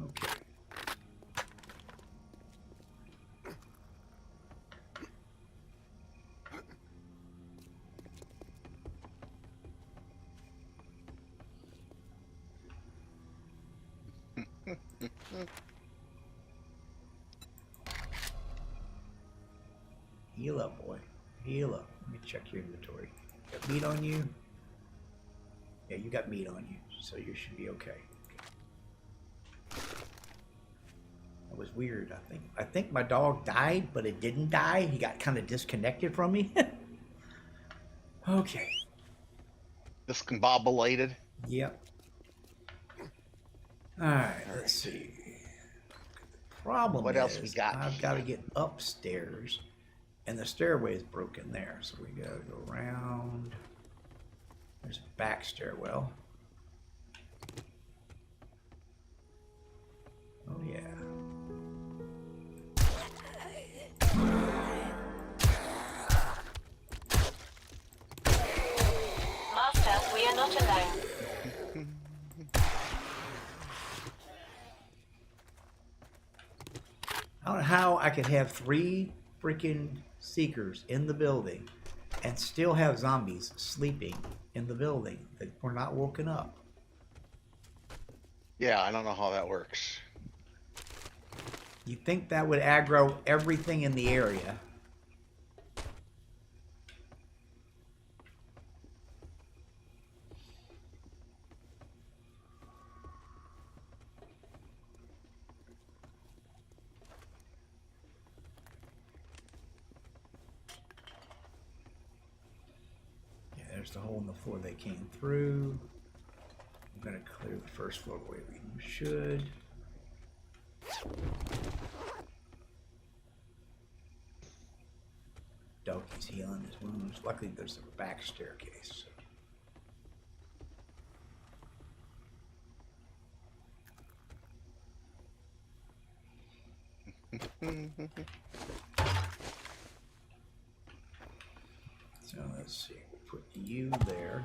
Okay. Heal up, boy. Heal up. Let me check your inventory. Got meat on you? Yeah, you got meat on you, so you should be okay. That was weird, I think. I think my dog died, but it didn't die. He got kind of disconnected from me. Okay. Discombobulated. Yep. Alright, let's see. The problem What is else we got I've got to here? get upstairs, and the stairway is broken there, so we got to go around. There's a back stairwell. Oh yeah. Master, we are not alone. I don't know how I could have 3 freaking seekers in the building and still have zombies sleeping in the building that were not woken up. Yeah, I don't know how that works. You'd think that would aggro everything in the area. Yeah, there's the hole in the floor they came through. I'm going to clear the first floor the way we should. Doki's healing his wounds. Luckily, there's a back staircase. So let's see. Put you there.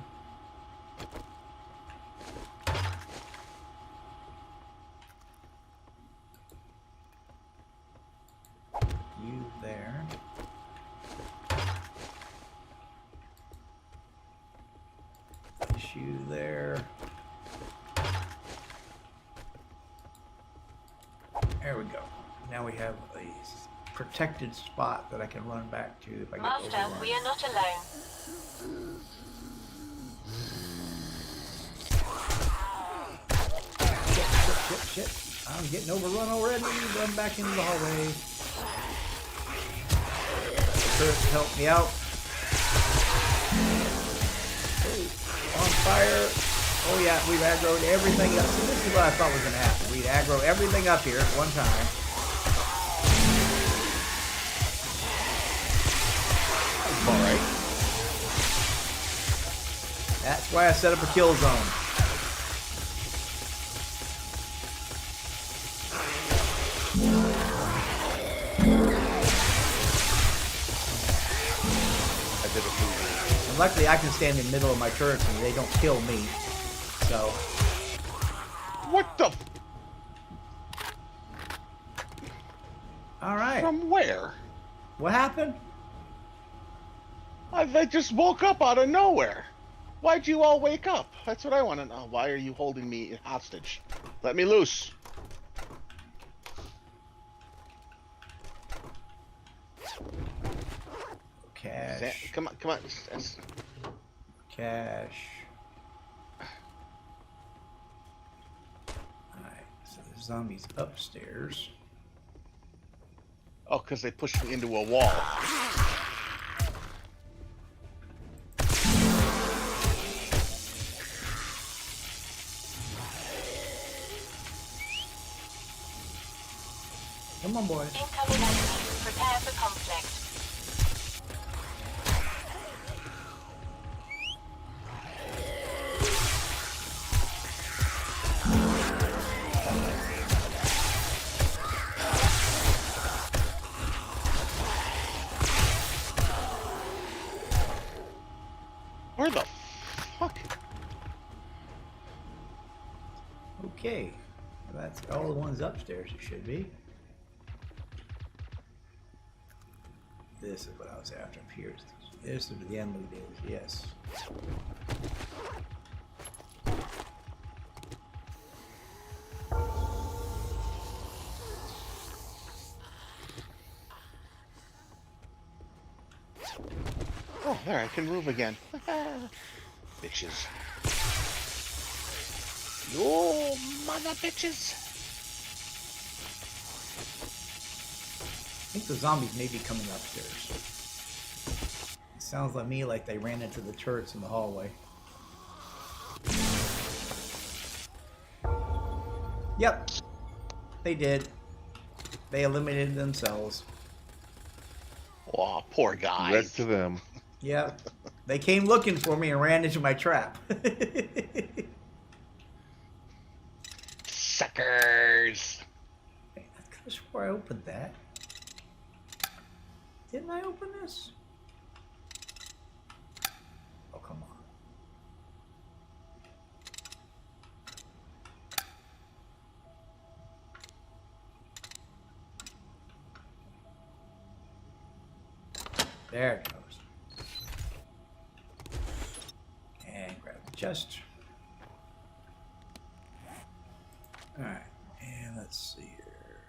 You there. You there. There we go. Now we have a protected spot that I can run back to if I get Master, overrun. we are not alone. Shit. I'm getting overrun already. Run back into the hallway. Turret, help me out. On fire. Oh yeah, we've aggroed everything up. So this is what I thought was going to happen. We'd aggro everything up here at one time. Alright. That's why I set up a kill zone. Luckily, I can stand in the middle of my turrets and they don't kill me. So. What the? All right. From where? What happened? They just woke up out of nowhere. Why'd you all wake up? That's what I want to know. Why are you holding me hostage? Let me loose. Cash. Come on, come on. Cash. Alright, so the zombies upstairs. Oh, because they pushed me into a wall. Come on, boys. Incoming enemy. Prepare for conflict. Where the fuck? Okay. Well, that's all the ones upstairs, it should be. This is what I was after up here. This is the end of it is, yes. Oh, there, I can move again. Bitches. You mother bitches. I think the zombies may be coming upstairs. It sounds like me like they ran into the turrets in the hallway. Yep, they did. They eliminated themselves. Oh, poor guys. Wreck to them. Yep, they came looking for me and ran into my trap. Suckers. I could have swore I opened that. Didn't I open this? Oh, come on. There it goes. And grab the chest. Alright, and let's see here.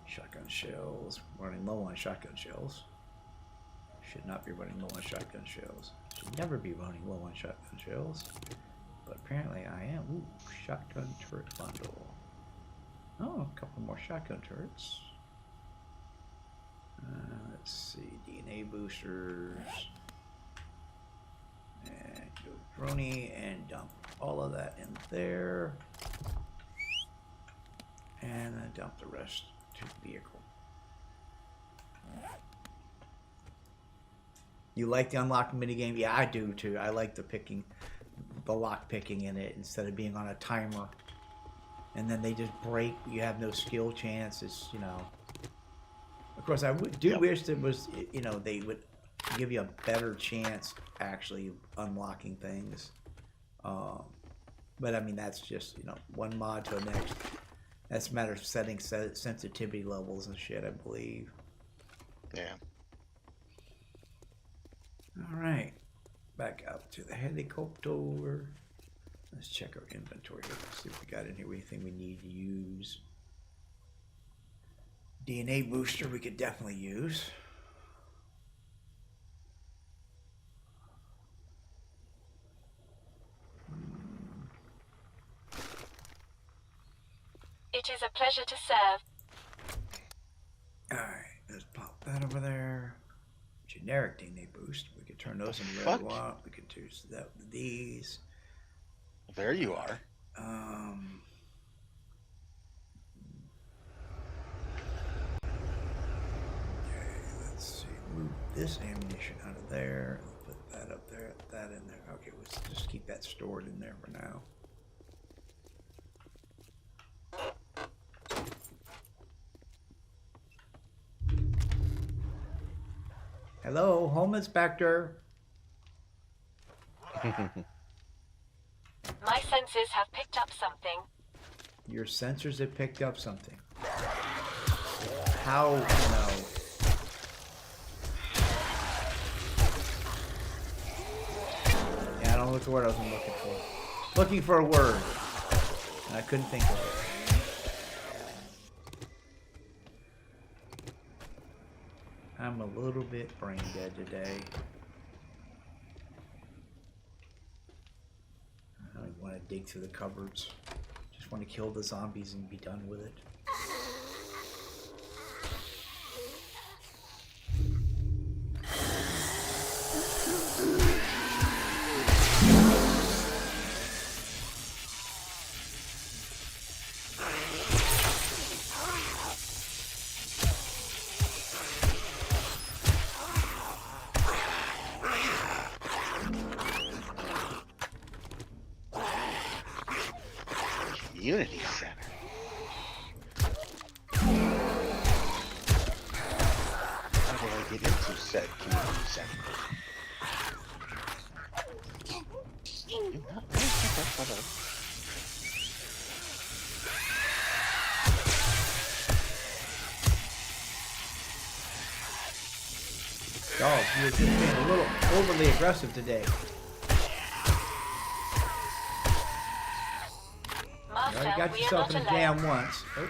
Shotgun shells. Running low on shotgun shells. Should not be running low on shotgun shells. Should never be running low on shotgun shells. But apparently I am. Ooh, shotgun turret bundle. Oh, a couple more shotgun turrets. Let's see, DNA boosters. And go droney and dump all of that in there. And then dump the rest to the vehicle. You like the unlock minigame? Yeah, I do too. I like the lock picking in it instead of being on a timer. And then they just break. You have no skill chance. It's, you know. Of course, I wish there was, you know, they would give you a better chance actually unlocking things. But I mean, that's just, you know, one mod to the next. That's a matter of setting sensitivity levels and shit, I believe. Yeah. All right, back up to the helicopter. Let's check our inventory here. Let's see if we got anything we need to use. DNA booster we could definitely use. It is a pleasure to serve. Alright, let's pop that over there. Generic DNA boost. We could turn those into Fuck. red one. We could do that with these. There you are. Okay, let's see. Move this ammunition out of there. Put that up there, that in there. Okay, let's just keep that stored in there for now. Hello, home inspector. My senses have picked up something. Your sensors have picked up something. How? No. Yeah, I don't look for what I was looking for. Looking for a word. And I couldn't think of it. I'm a little bit brain dead today. I don't even want to dig through the cupboards. Just want to kill the zombies and be done with it. Community center. How do I get into said community center? Dog, you're just being a little overly aggressive today. You Master, already got we are yourself not in a alone. jam once. Oh.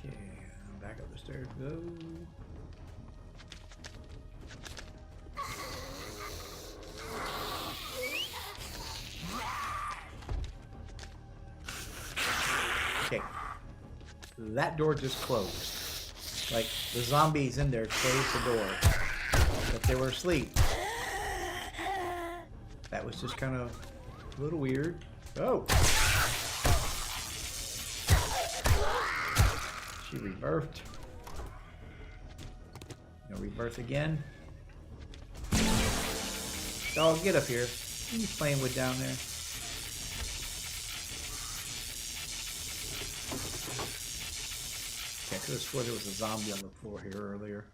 Okay, back up the stairs go. Okay. That door just closed. Like the zombies in there closed the door. But they were asleep. That was just kind of a little weird. Oh! She rebirthed. No rebirth again. Dog, get up here. What are you playing with down there? Okay, I could have swore there was a zombie on the floor here earlier.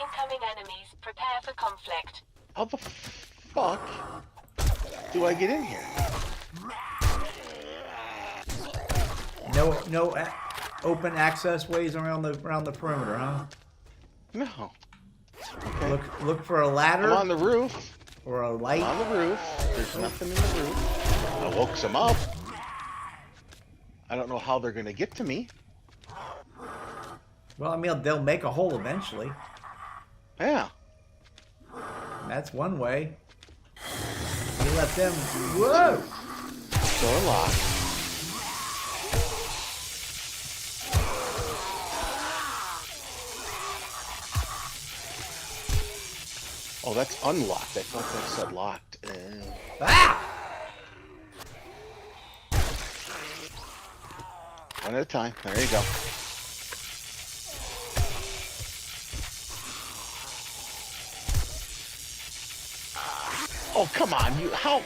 Incoming enemies. Prepare for conflict. How the fuck do I get in here? No open access ways around the perimeter, huh? No. Okay. Look for a ladder I'm on the roof. or a light. On the roof. There's nothing in the roof. I woke some up. I don't know how they're gonna get to me. Well, I mean, they'll make a hole eventually. Yeah. That's one way. You let them. Whoa! Door locked. Oh, that's unlocked. I thought that said locked. Ah! One at a time. There you go. Oh, come on. You how?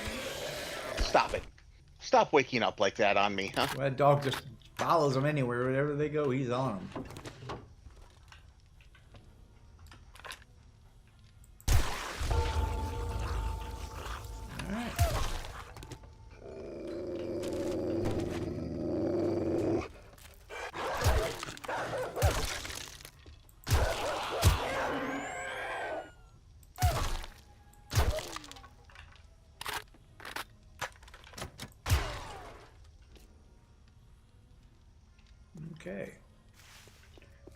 Stop it. Stop waking up like that on me, huh? Well, that dog just follows them anywhere. Wherever they go, he's on them. Okay.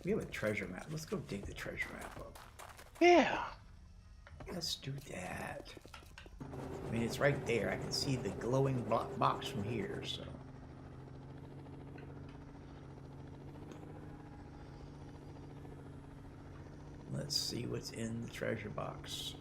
We have a treasure map. Let's go dig the treasure map up. Yeah. Let's do that. I mean, it's right there. I can see the glowing box from here, so. Let's see what's in the treasure box.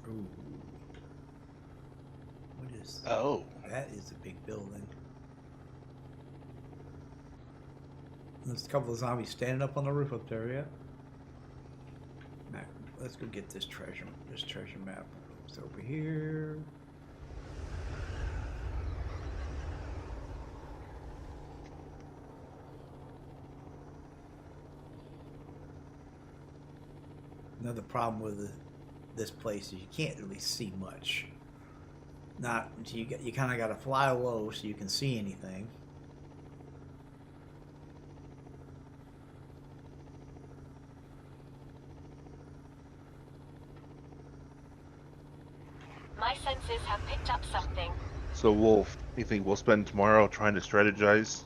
Ooh. What is that? Oh. That is a big building. There's a couple of zombies standing up on the roof up there, yeah. Alright, let's go get this treasure map. It's over here. Another problem with this place is you can't really see much. Not until you kind of got to fly low so you can see anything. My senses have picked up something. So, Wolf, you think we'll spend tomorrow trying to strategize?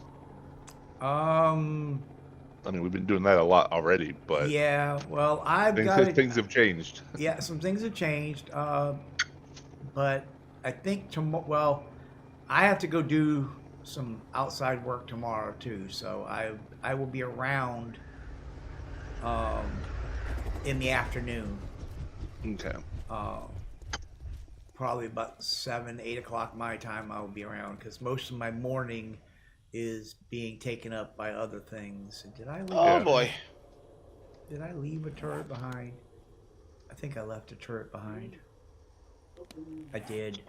I mean, we've been doing that a lot already, but yeah. Well, I've got things have changed. Yeah, some things have changed. But I think tomorrow. Well, I have to go do some outside work tomorrow too, so I will be around in the afternoon. Okay. Probably about 7, 8 o'clock my time. I will be around because most of my morning is being taken up by other things. Did I leave? Oh boy. Did I leave a turret behind? I think I left a turret behind. I did.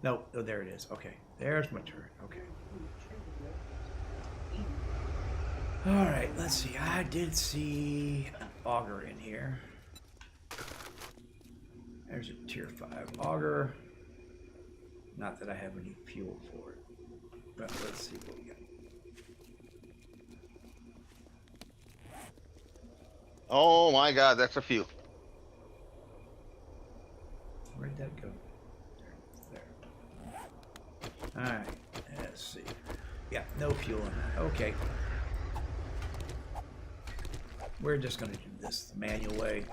No, oh, there it is. Okay, there's my turret. Okay. All right, let's see. I did see an auger in here. There's a tier 5 auger. Not that I have any fuel for it, but let's see what we got. Oh my God, that's a few. Where'd that go? There. All right, let's see. Yeah, no fuel in that. Okay. We're just going to do this the manual way.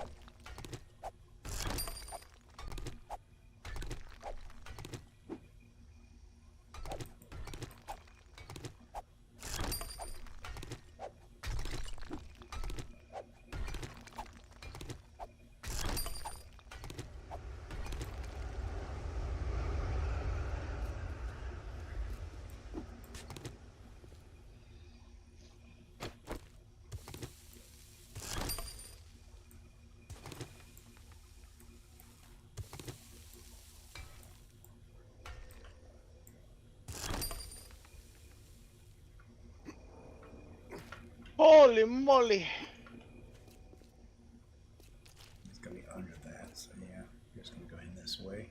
Holy moly. It's going to be under that, so yeah, we're just going to go in this way.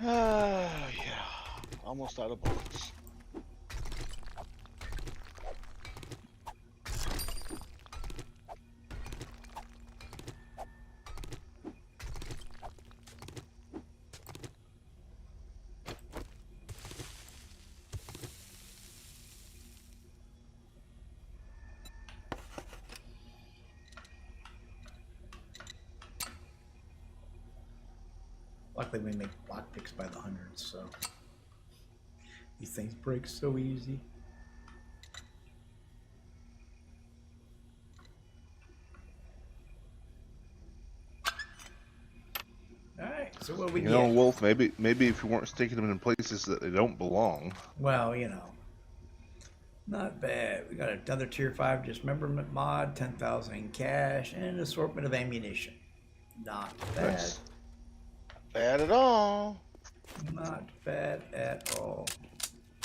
Yeah, almost out of bullets. Luckily, we make lockpicks by the hundreds, so these things break so easy. All right, So what we You get? know, Wolf, maybe if you weren't sticking them in places that they don't belong. Well, not bad. We got another tier 5 dismemberment mod, 10,000 in cash, and an assortment of ammunition. Not bad. Nice. Bad at all. Not bad at all.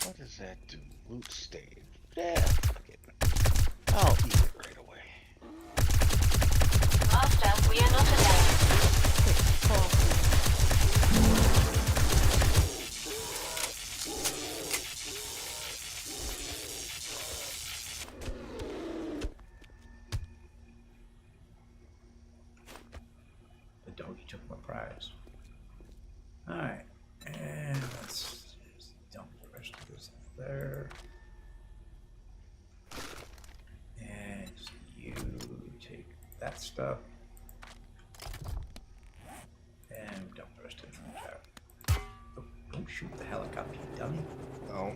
What does that do? Loot stage. Yeah, fuck it. I'll eat it right away. Master, we are not alone. The doggy took my prize. Alright. And let's just dump the rest of this there. And you take that stuff. And dump the rest of it there. Oh, don't shoot the helicopter, you dummy. Oh.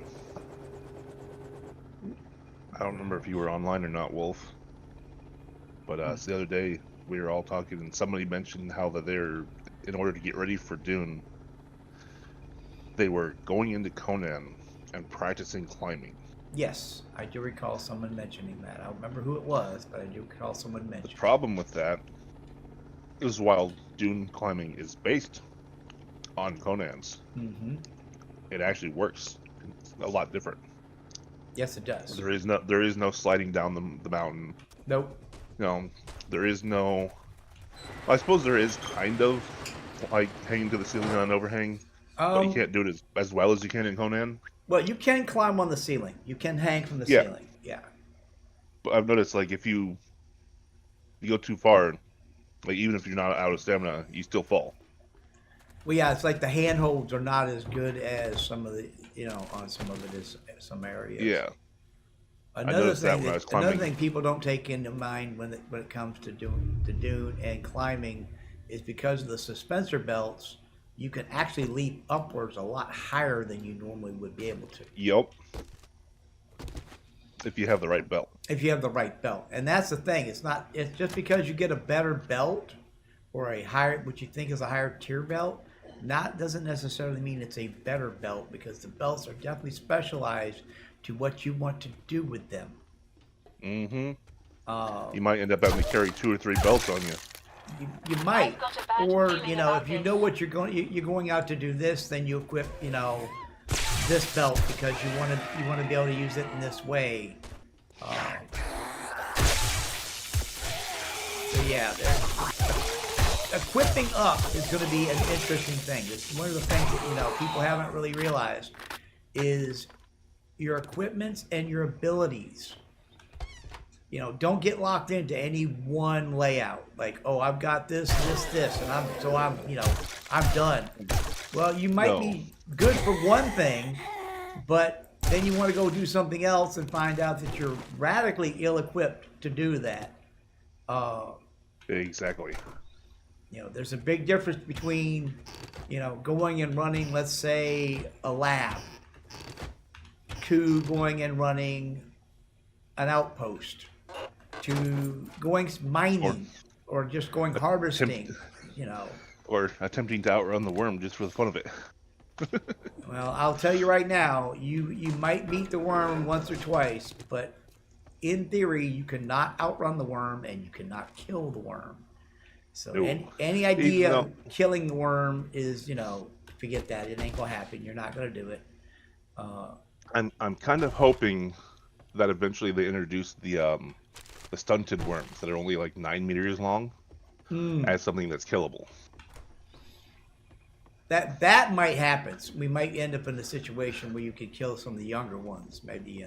I don't remember if you were online or not, Wolf. But so the other day we were all talking, and somebody mentioned how that they're, in order to get ready for Dune, they were going into Conan and practicing climbing. Yes, I do recall someone mentioning that. I don't remember who it was, but I do recall someone The mentioning. problem with that is while Dune climbing is based on Conan's, Mm-hmm. it actually works a lot different. Yes, it does. There is no sliding down the mountain. Nope. No, there is no. I suppose there is kind of like hanging to the ceiling on an overhang, but you can't do it as well as you can in Conan. Well, you can climb on the ceiling. You can hang from the Yeah. ceiling. Yeah. But I've noticed, like, if you go too far, like even if you're not out of stamina, you still fall. Well, yeah, it's like the handholds are not as good as some of the, on some of it is some areas. Yeah. Another noticed that thing when I was climbing. another thing people don't take into mind when it comes to Dune and climbing is because of the suspensor belts, you can actually leap upwards a lot higher than you normally would be able to. Yep. If you have the right belt. If you have the right belt. And that's the thing. It's just because you get a better belt or a higher, what you think is a higher tier belt, doesn't necessarily mean it's a better belt, because the belts are definitely specialized to what you want to do with them. Mm-hmm. You might end up having to carry 2 or 3 belts on you. You might, I've got a bad or feeling if about you this. know what you're going out to do this, then you equip this belt because you want to be able to use it in this way. So yeah, equipping up is going to be an interesting thing. It's one of the things that people haven't really realized is your equipments and your abilities. Don't get locked into any one layout. Like, oh, I've got this, and I'm done. Well, you might be good for one thing, but then you want to go do something else and find out that you're radically ill-equipped to do that. Exactly. There's a big difference between, going and running, let's say, a lab, to going and running an outpost, to going mining, or just going harvesting, Or attempting to outrun the worm just for the fun of it. Well, I'll tell you right now, you might meet the worm once or twice, but in theory, you cannot outrun the worm and you cannot kill the worm. So No. any idea of killing the worm is, forget that. It ain't gonna happen. You're not gonna do it. I'm kind of hoping that eventually they introduce the stunted worms that are only like 9 meters long as something that's killable. That might happen. We might end up in a situation where you could kill some of the younger ones, maybe,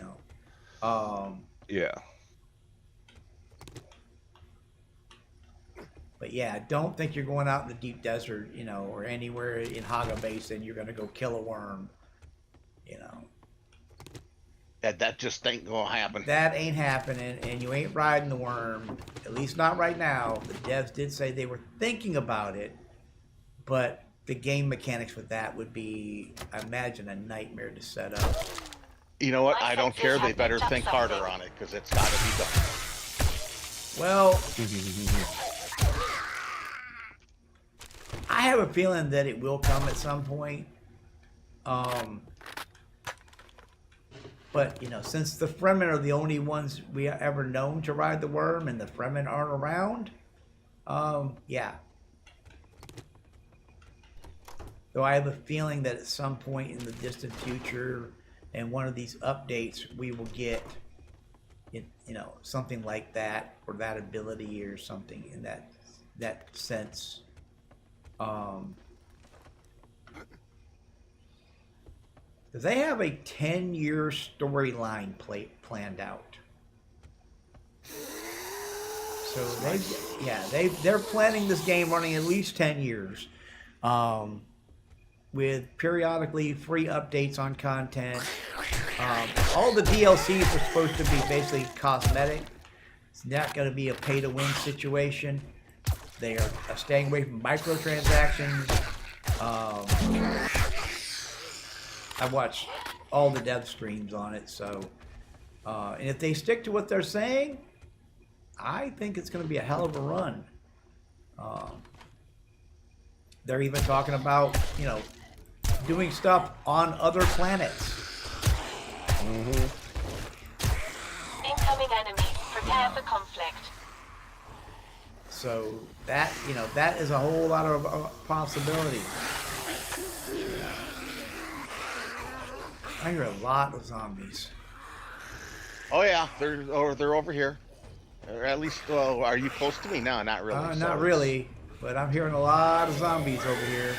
Yeah. But yeah, don't think you're going out in the deep desert, or anywhere in Haga Basin, you're going to go kill a worm, That just ain't gonna happen. That ain't happening, and you ain't riding the worm, at least not right now. The devs did say they were thinking about it, but the game mechanics with that would be, I imagine, a nightmare to set up. You know what? My I don't senses care. They have better picked up think something. harder on it, because it's got to be done. Well, I have a feeling that it will come at some point. But, you know, since the Fremen are the only ones we have ever known to ride the worm and the Fremen aren't around, yeah. Though I have a feeling that at some point in the distant future and one of these updates, we will get, you know, something like that or that ability or something in that sense. They have a 10-year storyline planned out. So they're planning this game running at least 10 years, with periodically free updates on content. All the DLCs are supposed to be basically cosmetic. It's not going to be a pay-to-win situation. They are staying away from microtransactions. I've watched all the dev streams on it, so and if they stick to what they're saying, I think it's going to be a hell of a run. They're even talking about, you know, doing stuff on other planets. Incoming enemies. Prepare for conflict. So that, you know, that is a whole lot of possibility. I hear a lot of zombies. Oh yeah, they're over here. Or at least, well, are you close to me? No, not really. Not really, but I'm hearing a lot of zombies over here.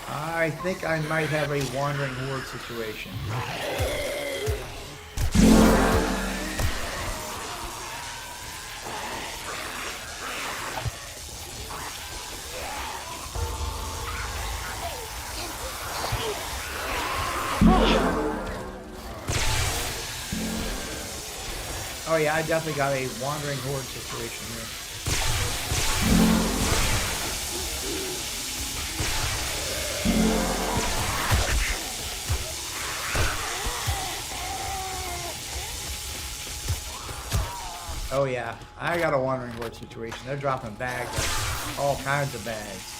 I think I might have a wandering horde situation. Oh yeah, I definitely got a wandering horde situation here. Oh yeah, I got a wandering horde situation. They're dropping bags, like all kinds of bags.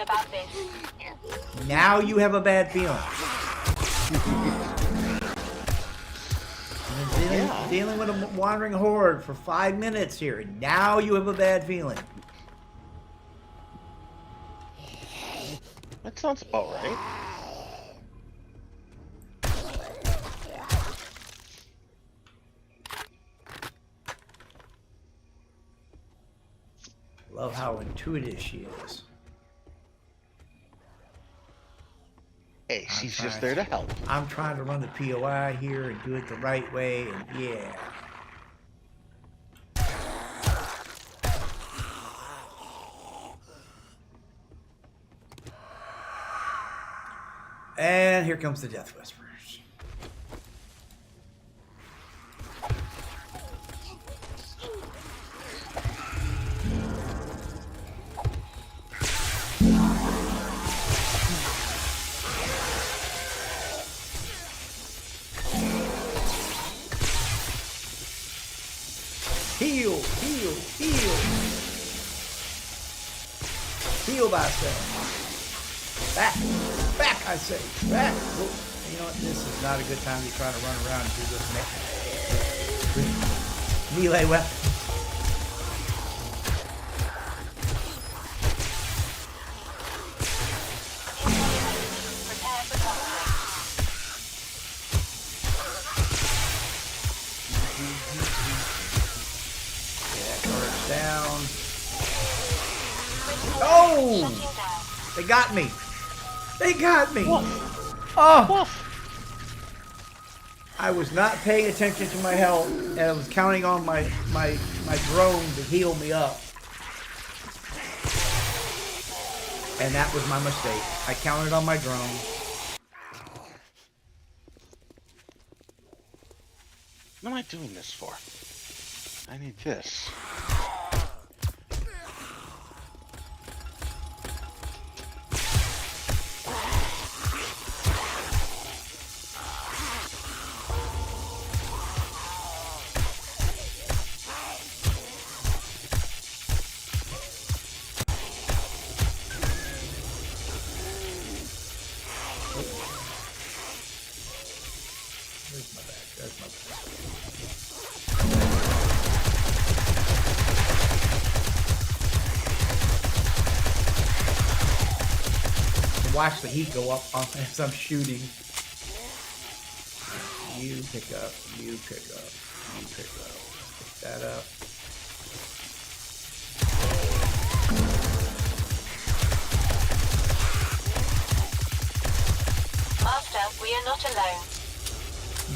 About this. Now you have a bad feeling. Dealing with a wandering horde for 5 minutes here, and now you have a bad feeling. That sounds about right. Love how intuitive she is. Hey, she's just there to help. I'm trying to run the POI here and do it the right way, and yeah. And here comes the Death Whisperers. Heal, heal, heal. Heal thyself. Back, back, I say, back. Whoa. You know what? This is not a good time to be trying to run around and do this melee weapon. Oh! They got me. They got me. Oh! I was not paying attention to my health, and I was counting on my drone to heal me up. And that was my mistake. I counted on my drone. What am I doing this for? I need this. There's my bag. There's my bag. Watch the heat go up as I'm shooting. You pick up, you pick up, you pick up. Pick that up. Master, we are not alone.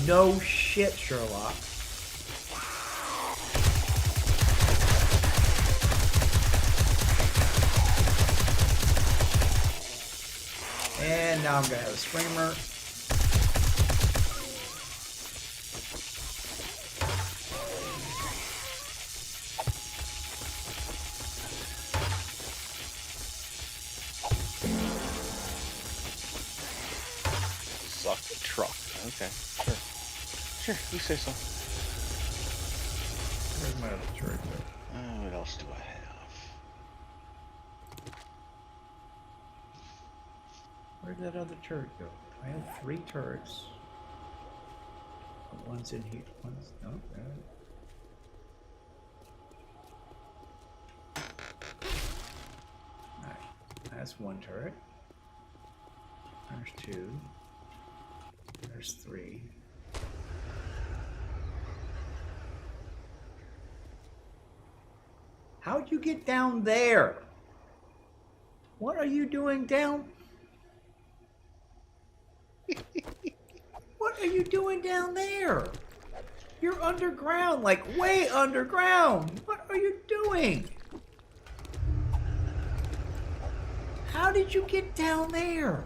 No shit, Sherlock. And now I'm gonna have a screamer. Suck the truck. Okay, sure. Sure, you say so. Where's my other turret? What else do I have? Where'd that other turret go? I have 3 turrets. One's in here. One's no. Alright, that's 1 turret. There's 2. There's 3. How'd you get down there? What are you doing down? What are you doing down there? You're underground, like way underground. What are you doing? How did you get down there?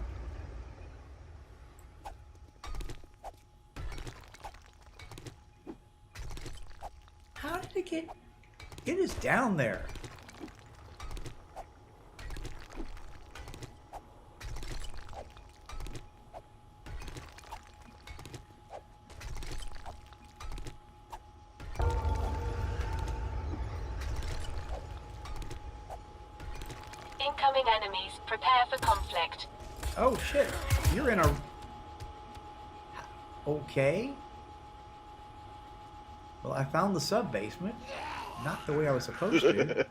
How did it get? It is down there. Incoming enemies. Prepare for conflict. Oh shit, you're in a... Okay. Well, I found the sub-basement. Not the way I was supposed to.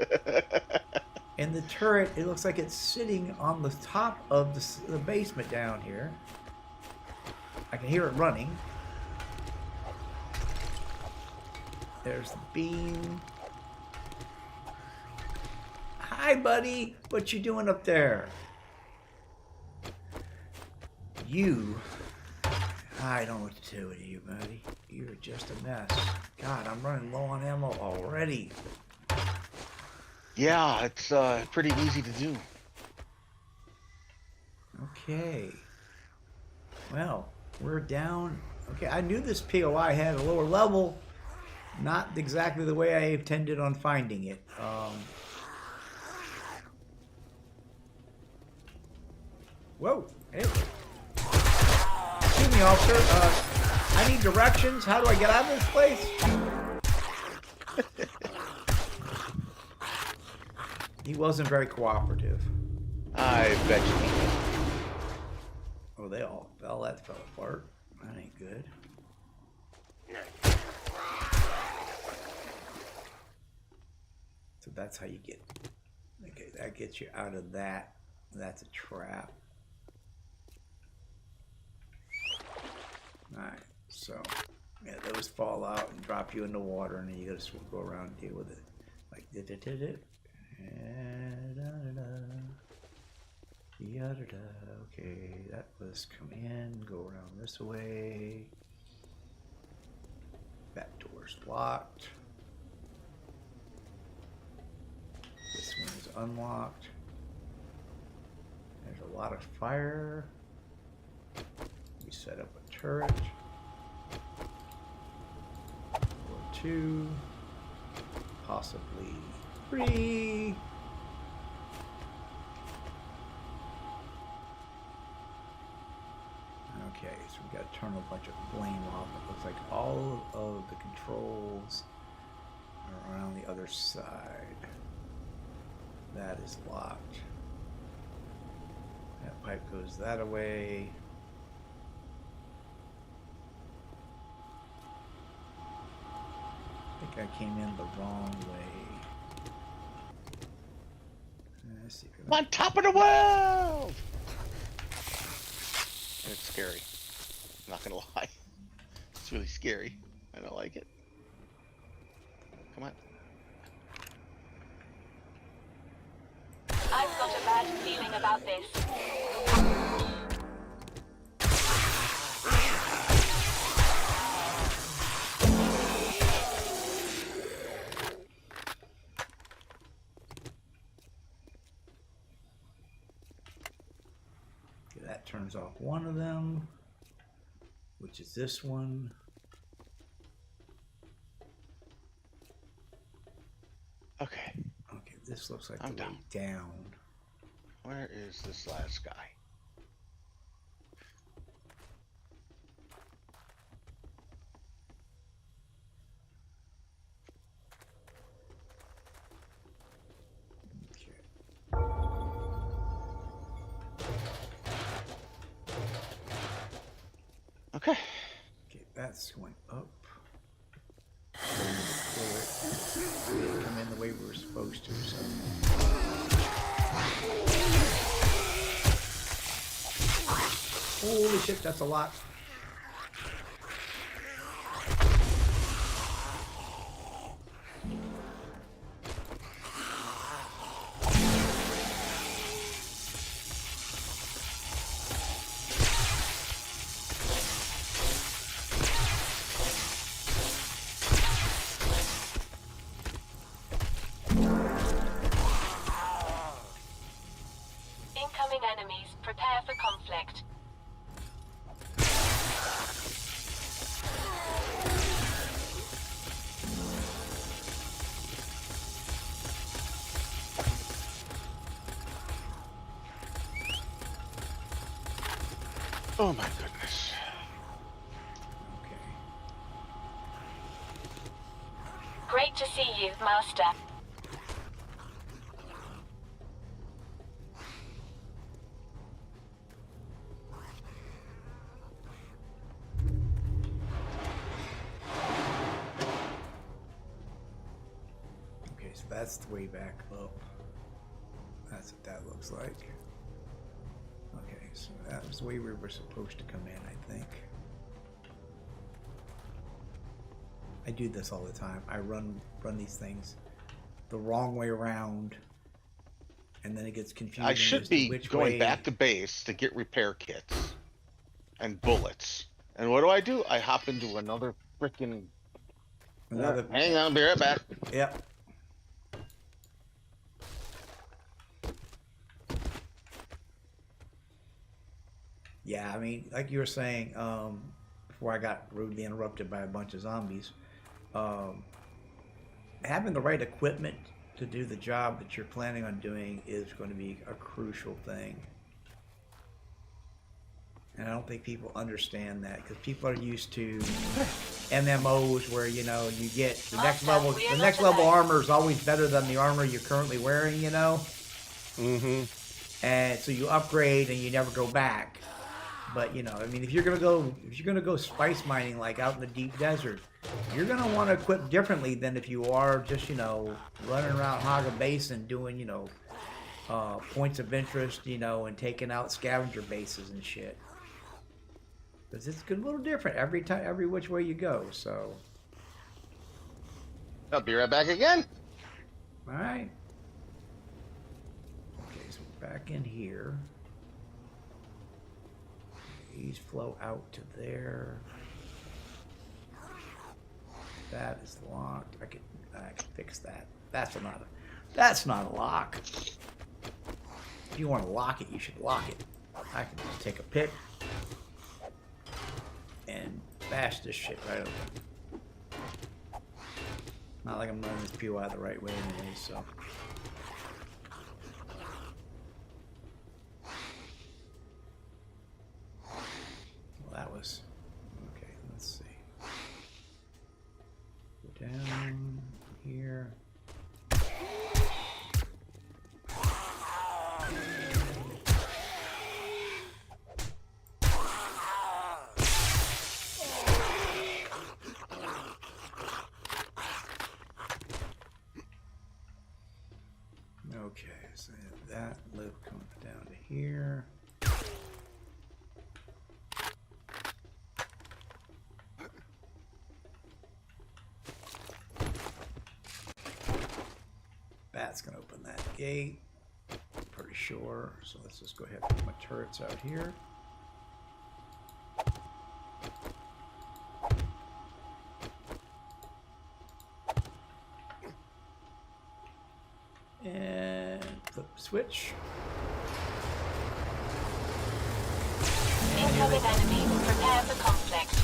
And the turret, it looks like it's sitting on the top of the basement down here. I can hear it running. There's the beam. Hi, buddy. What you doing up there? You. I don't know what to do with you, buddy. You're just a mess. God, I'm running low on ammo already. Yeah, it's pretty easy to do. Okay. Well, we're down. Okay, I knew this POI had a lower level. Not exactly the way I intended on finding it. Whoa. Hey. Excuse me, officer. I need directions. How do I get out of this place? He wasn't very cooperative. I bet you. Oh, they all fell. That fell apart. That ain't good. So that's how you get. Okay, that gets you out of that. That's a trap. Alright, so yeah, those fall out and drop you in the water, and then you gotta go around and deal with it. Like okay, that was come in, go around this way. That door's locked. This one is unlocked. There's a lot of fire. We set up a turret. Or 2. Possibly 3. Okay, so we got to turn a bunch of flame off. It looks like all of the controls are around the other side. That is locked. That pipe goes that way. I think I came in the wrong way. Let's see if I'm on top of the world! It's scary. I'm not gonna lie. It's really scary. I don't like it. Come on. I've got a bad feeling about this. Okay, that turns off one of them, which is this one. Okay. Okay, this looks like I'm the way down. down. Where is this last guy? Okay. Okay. Okay, that's going up. We didn't come in the way we were supposed to, so. Holy shit, that's a lot. Incoming enemies. Prepare for conflict. Oh my goodness. Okay. Great to see you, Master. Okay, so that's the way back up. That's what that looks like. Okay, so that was the way we were supposed to come in, I think. I do this all the time. I run these things the wrong way around, and then it gets confusing. I as should to be which going way. back to base to get repair kits and bullets. And what do? I hop into another freaking. Another. Hang on, I'll be right back. Yep. Yeah, I mean, like you were saying, before I got rudely interrupted by a bunch of zombies, having the right equipment to do the job that you're planning on doing is going to be a crucial thing. And I don't think people understand that, because people are used to MMOs where, you know, you get the next level. The next level armor is always better than the armor you're currently wearing, you know. And so you upgrade and you never go back. But you know, I mean, if you're gonna go spice mining like out in the deep desert, you're gonna want to equip differently than if you are just, you know, running around Haga Basin doing, you know, points of interest, you know, and taking out scavenger bases and shit. Because it's a little different every time, every which way you go. So, I'll be right back again. all right. Okay, so we're back in here. These flow out to there. That is locked. I can fix that. That's not a lock. if you want to lock it, you should lock it. I can just take a pick and bash this shit right open. Not like I'm running this pew out the right way anyway, so. Well, that was okay. Let's see. Go down here. Okay, so that loop comes down to here. That's gonna open that gate, pretty sure. So let's just go ahead and put my turrets out here. And flip the switch. Incoming enemy. Prepare for conflict.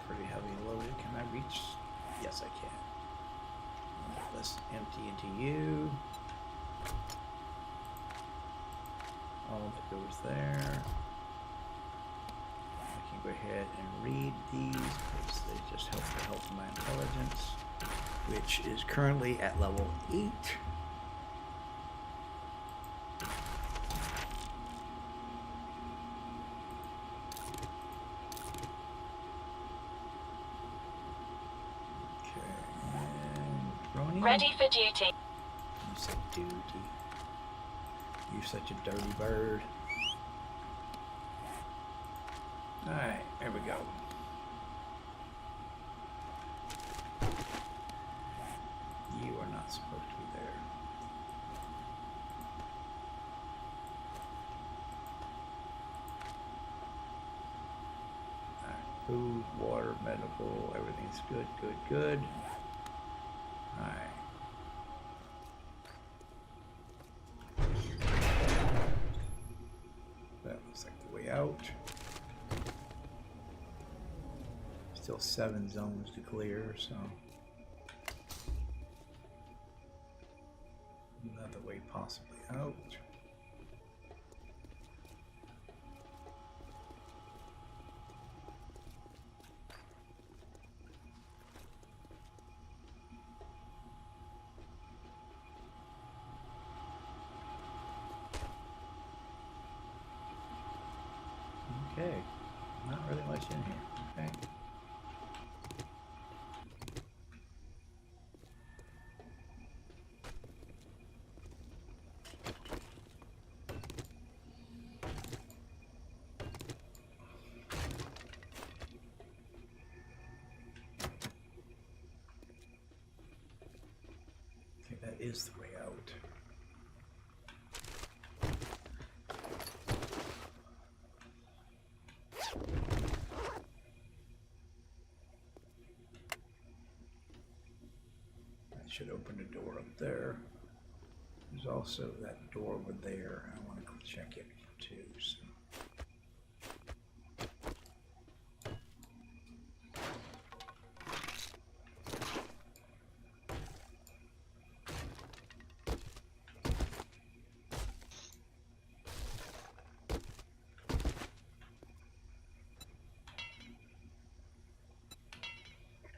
Pretty heavy loaded. Can I reach? Yes, I can. Let's empty into you. All that goes there. I can go ahead and read these because they just help my intelligence, which is currently at level 8. Ready for duty. You said duty. You're such a dirty bird. Alright, there we go. You are not supposed to be there. Alright, food, water, medical, everything's good, good, good. Alright. That looks like the way out. Still 7 zones to clear, so another way possibly out. Okay, not really much in here. Okay. Okay, that is the way out. Should open the door up there. There's also that door over there. I want to go check it too. So.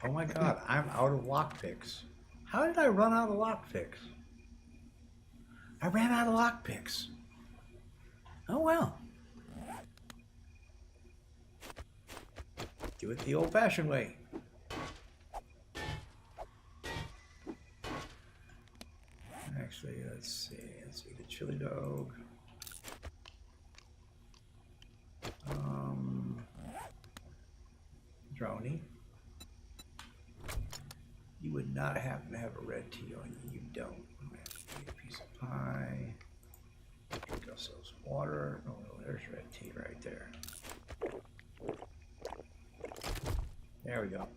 Oh my god, I'm out of lockpicks. How did I run out of lockpicks? I ran out of lockpicks. Oh well. Do it the old-fashioned way. Actually, let's see the chili dog. Droney. You would not happen to have a red tea on you. You don't. A piece of pie. Drink ourselves water. Oh, there's red tea right there. There we go.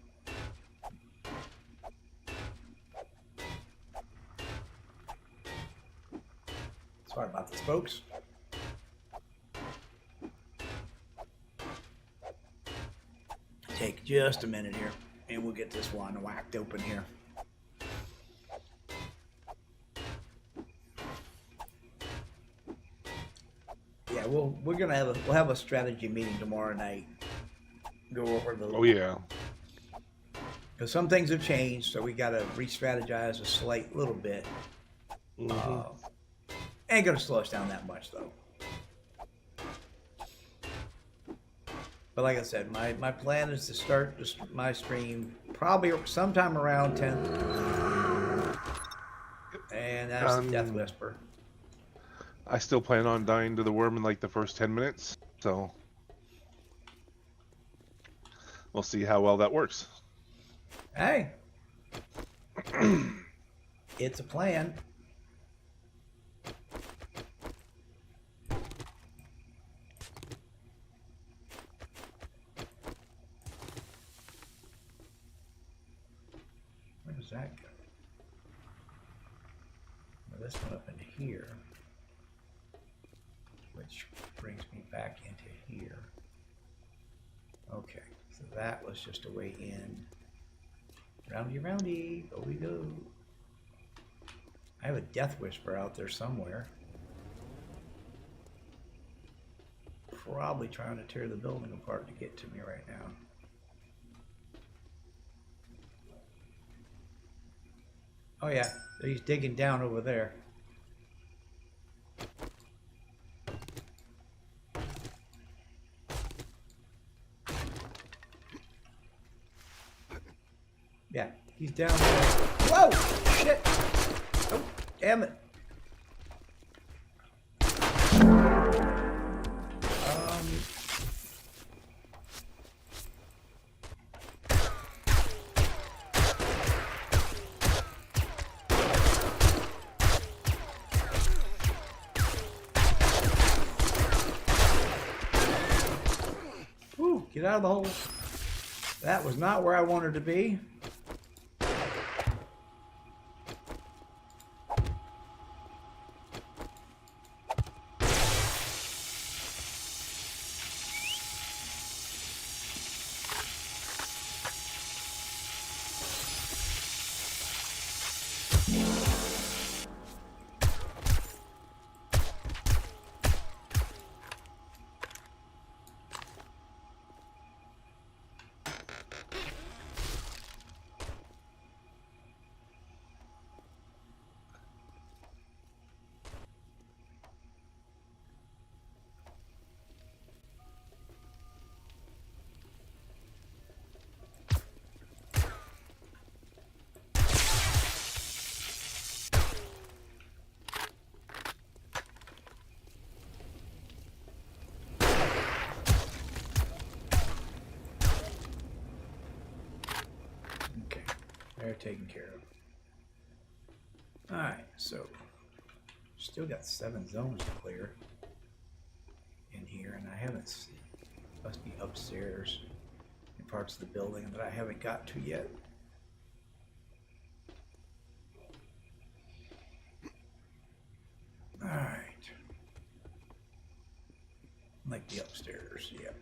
Sorry about this, folks. Take just a minute here, and we'll get this one whacked open here. Yeah, we'll have a strategy meeting tomorrow night. Go over the. Oh yeah. Because some things have changed, so we got to re-strategize a slight little bit. Ain't gonna slow us down that much though. But like I said, my plan is to start my stream probably sometime around 10. And that's Death Whisper. I still plan on dying to the worm in like the first 10 minutes, so we'll see how well that works. Hey, it's a plan. Where does that go? Well, this one up in here, which brings me back into here. Okay, so that was just a way in. Roundy, roundy, go we go. I have a Death Whisper out there somewhere. Probably trying to tear the building apart to get to me right now. Oh yeah, he's digging down over there. Yeah, he's down there. Whoa! Shit! Oh, damn it. Whew, get out of the hole. That was not where I wanted to be. They're taken care of. Alright, so still got 7 zones to clear in here, and I haven't seen, must be upstairs in parts of the building that I haven't got to yet. Alright. Like the upstairs, yep.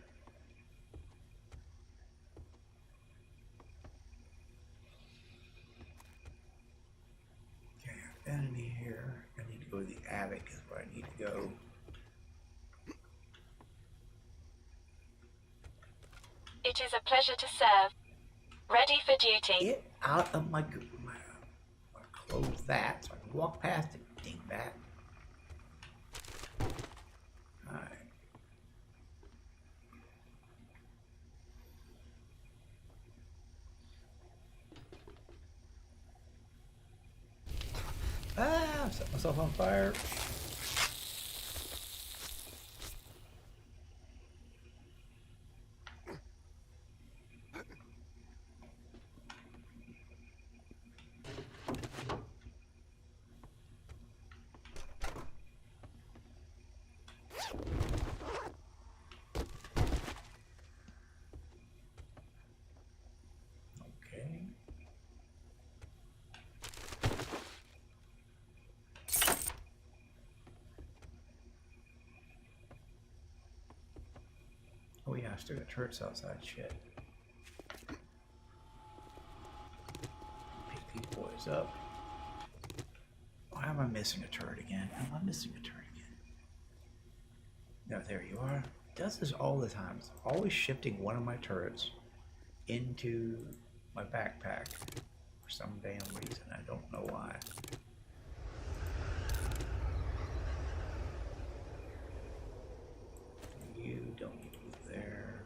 Enemy here. I need to go to the attic is where I need to go. It is a pleasure to serve. Ready for duty. Get out of my close that so I can walk past it. Ding that. Alright. Ah, I set myself on fire. Okay. Oh yeah, I still got turrets outside. Shit. Pick these boys up. Why am I missing a turret again? Am I missing a turret again? No, there you are. It does this all the time. It's always shifting one of my turrets into my backpack for some damn reason. I don't know why. You don't need to be there.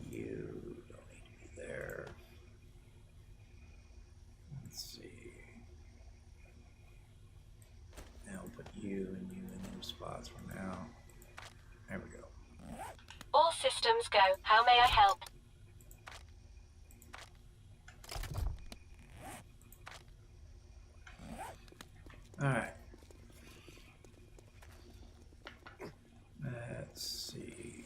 You don't need to be there. Let's see. Now I'll put you and you in those spots for now. There we go. All systems go. How may I help? Alright. Let's see.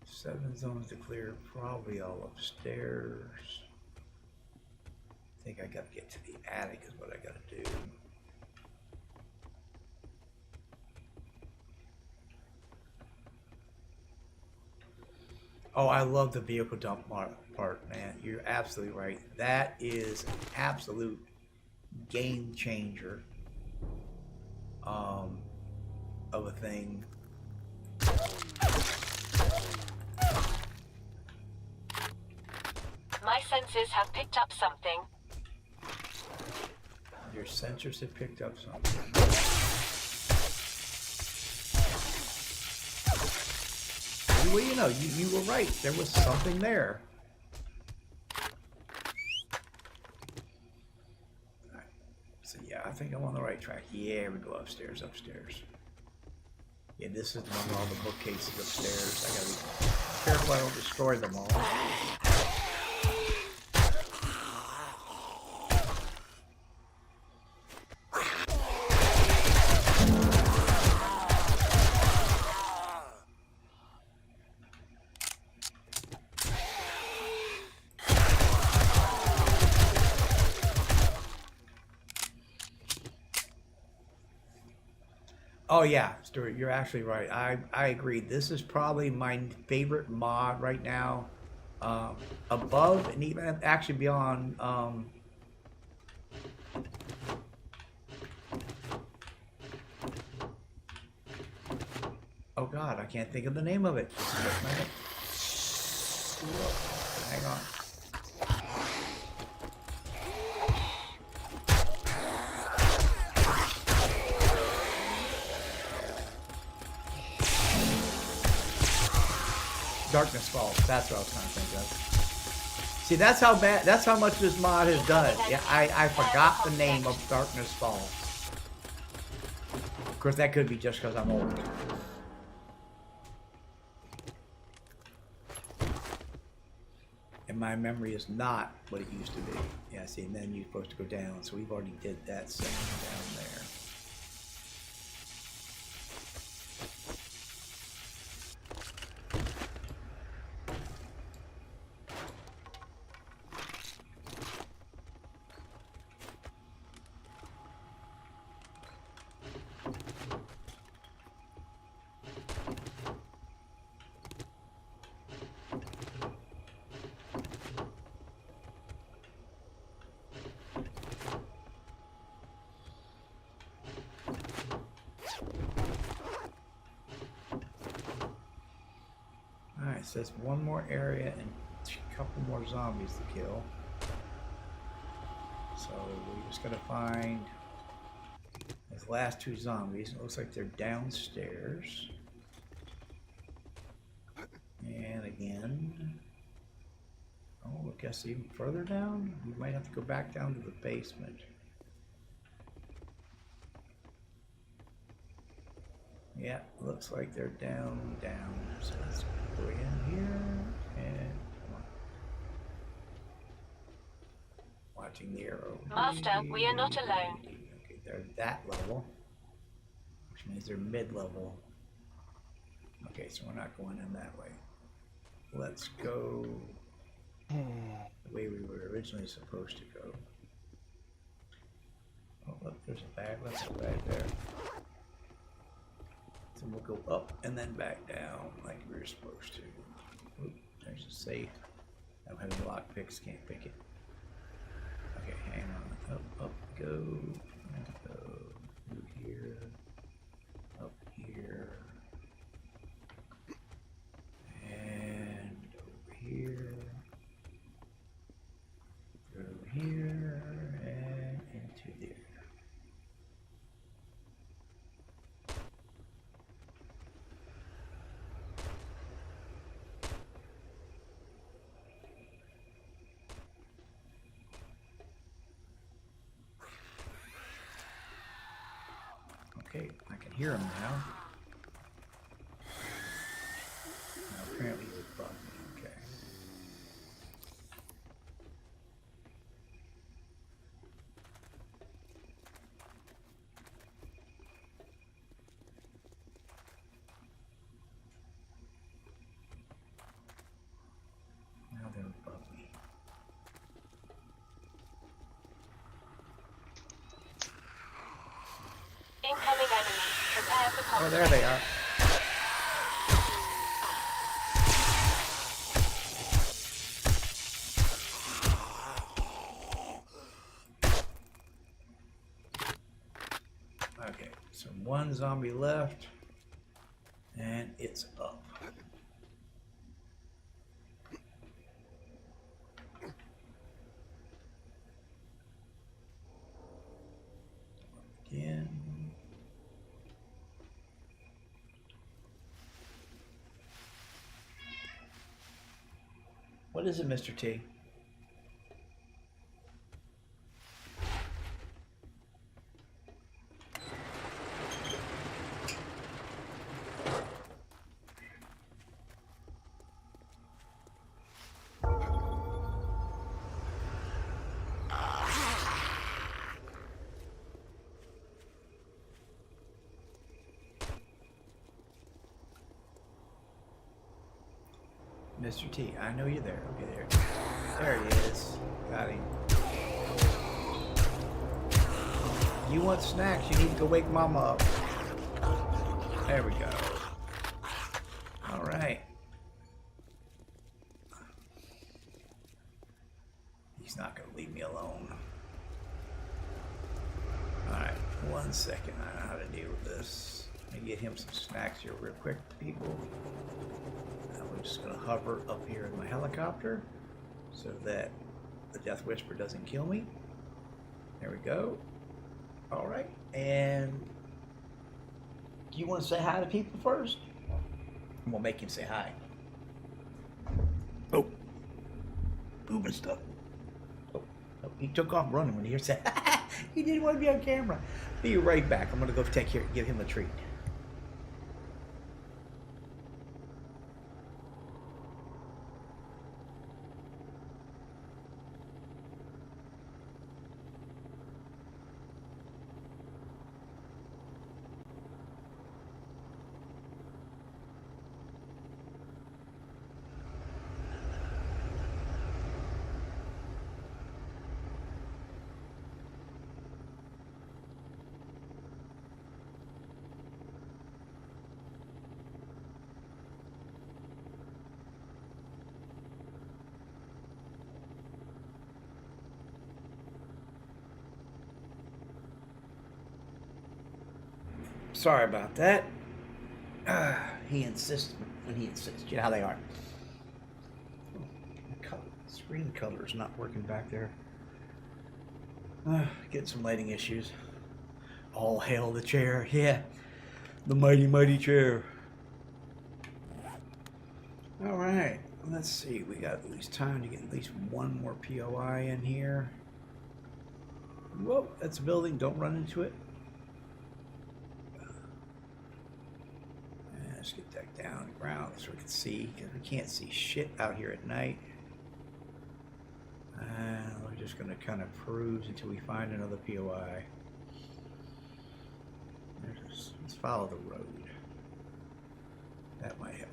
7 zones to clear, probably all upstairs. I think I gotta get to the attic is what I gotta do. Oh, I love the vehicle dump part, man. You're absolutely right. That is an absolute game changer of a thing. My sensors have picked up something. Your sensors have picked up something. Well, you know, you were right. There was something there. Alright. So yeah, I think I'm on the right track. Yeah, we go upstairs. Yeah, this is the one with all the bookcases upstairs. I gotta be careful I don't destroy them all. Oh yeah, Stuart, you're actually right. I agree. This is probably my favorite mod right now, above and even actually beyond. Oh God, I can't think of the name of it. Hang on. Darkness Falls. That's what I was trying to think of. See, that's how bad. That's how much this mod has done. Yeah, I forgot the name of Darkness Falls. Of course, that could be just because I'm old. And my memory is not what it used to be. Yeah, see, and then you're supposed to go down. So we've already did that section down there. Alright, so it's one more area and a couple more zombies to kill. So we just gotta find those last two zombies. It looks like they're downstairs. And again, oh, I guess even further down? We might have to go back down to the basement. Yeah, looks like they're down. So let's go in here and come on. Watching the arrow. Master, we are not alone. Okay, they're that level, which means they're mid-level. Okay, so we're not going in that way. Let's go the way we were originally supposed to go. Oh, look, there's a bag. Let's go back there. So we'll go up and then back down like we were supposed to. Oop, there's a safe. I don't have any lock picks, can't pick it. Okay, hang on. Up, go. And go. Through here. Up here. And over here. Through here. And into there. Okay, I can hear him now. Now apparently he's above me, okay. Now they're above me. Incoming enemy. Prepare for Oh, combat. there they are. Okay, so one zombie left, and it's up. Again. What is it, Mr. T? Mr. T, I know you're there. Okay, there he is. Got him. You want snacks? You need to go wake Mama up. There we go. All right. He's not going to leave me alone. All right, 1 second. I know how to deal with this. Let me get him some snacks here real quick, people. I'm just going to hover up here in my helicopter so that the Death Whisper doesn't kill me. There we go. All right. And do you want to say hi to people first? I'm going to make him say hi. Oh. Boobing stuff. Oh. He took off running when he said, he didn't want to be on camera. Be right back. I'm going to go take care, give him a treat. Sorry about that. he insists when he insists. You know how they are. Screen color's not working back there. Getting some lighting issues. All hail the chair. Yeah. The mighty, mighty chair. Alright. Let's see. We got at least time to get at least one more POI in here. Whoa, that's a building. Don't run into it. Let's get that down to ground so we can see, because we can't see shit out here at night. We're just going to kind of cruise until we find another POI. Let's follow the road. That might help.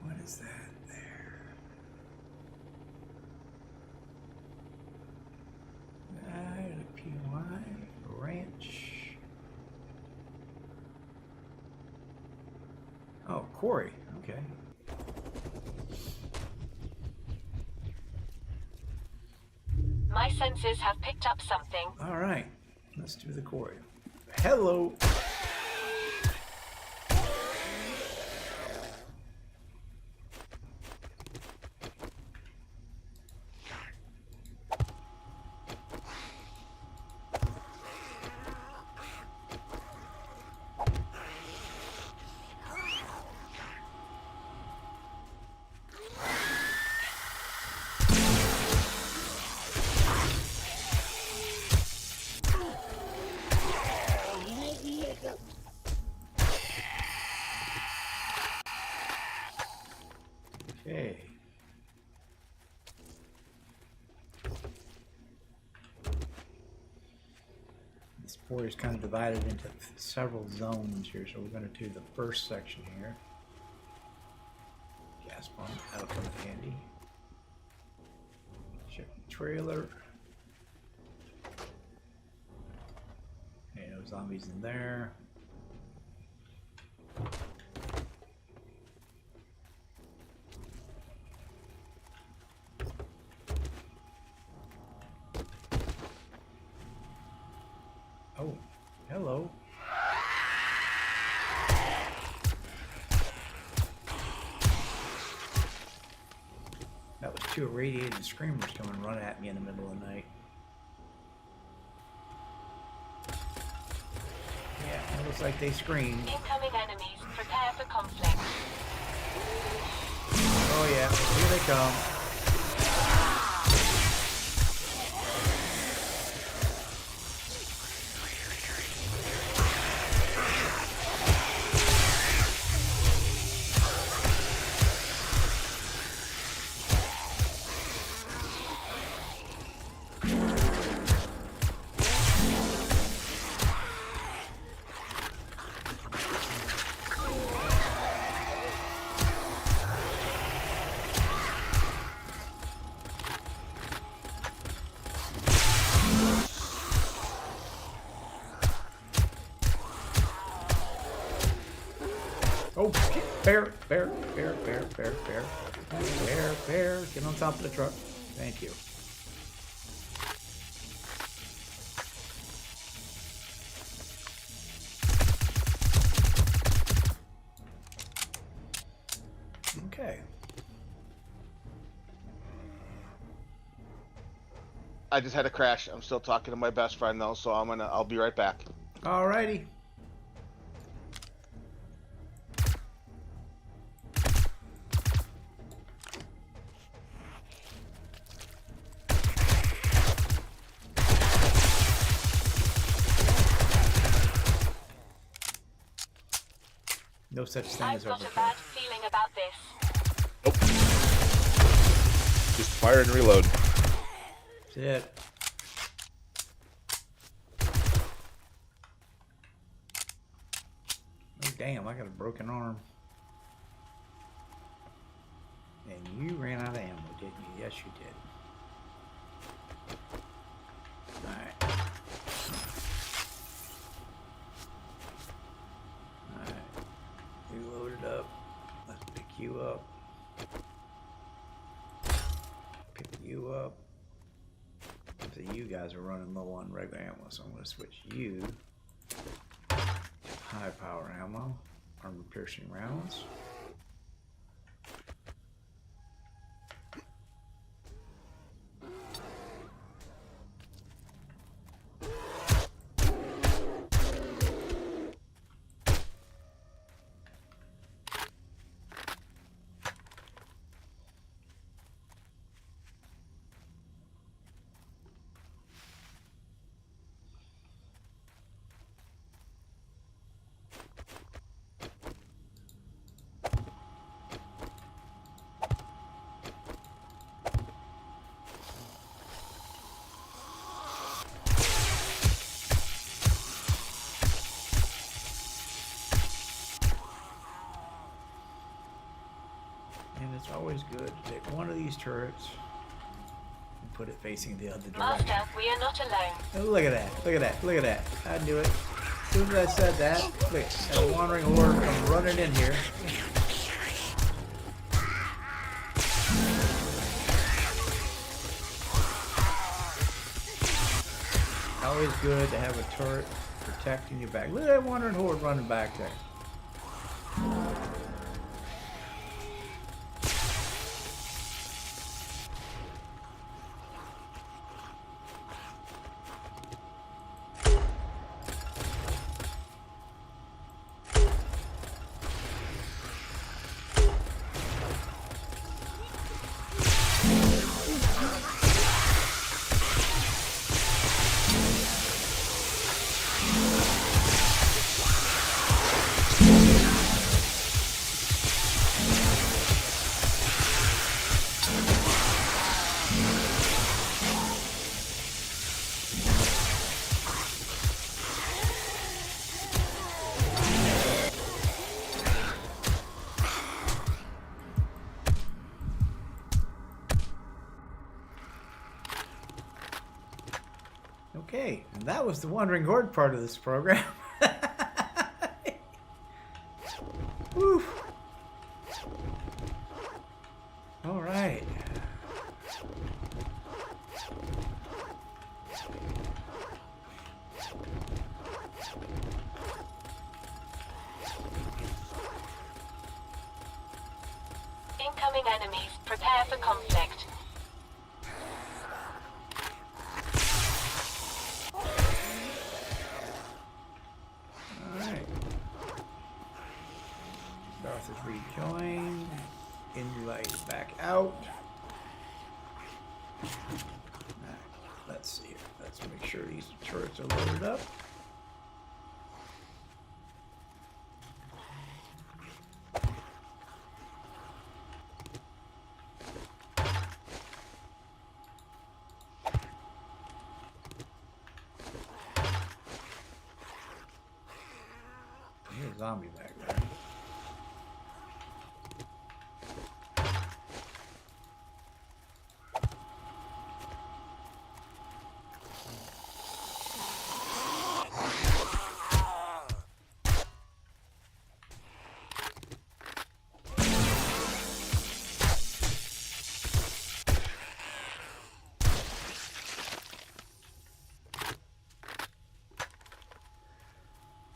What is that there? A POI, ranch. Oh, quarry. Okay. My senses have picked up something. All right. Let's do the quarry. Hello. Okay. This board is kind of divided into several zones here, so we're going to do the first section here. Gas pump, that'll come in handy. Check the trailer. Okay, no zombies in there. Oh, hello. That was two irradiated screamers coming running at me in the middle of the night. Yeah, it looks like they screamed. Incoming enemies. Prepare for conflict. Oh yeah, here they come. Oh, bear, get on top of the truck. Thank you. Okay. I just had a crash. I'm still talking to my best friend though, so I'll be right back. Alrighty. No such thing I've as got a overkill. bad feeling about this. Nope. Just fire and reload. That's it. Oh damn, I got a broken arm. And you ran out of ammo, didn't you? Yes, you did. Alright. Alright. You loaded up. Let's pick you up. Pick you up. So you guys are running low on regular ammo, so I'm going to switch you to high power ammo, armor piercing rounds. And it's always good to take one of these turrets and put it facing the other direction. Master, we are not alone. Oh, look at that, look at that, look at that. I knew it. As soon as I said that, look, that wandering horde comes running in here. Always good to have a turret protecting your back. Look at that wandering horde running back there. Okay, and that was the Wandering Horde part of this program. Woo. All right. Incoming enemies. Prepare for conflict. Darth is rejoined. Injoy is back out. Alright, let's see. Let's make sure these turrets are loaded up. There's a zombie back there.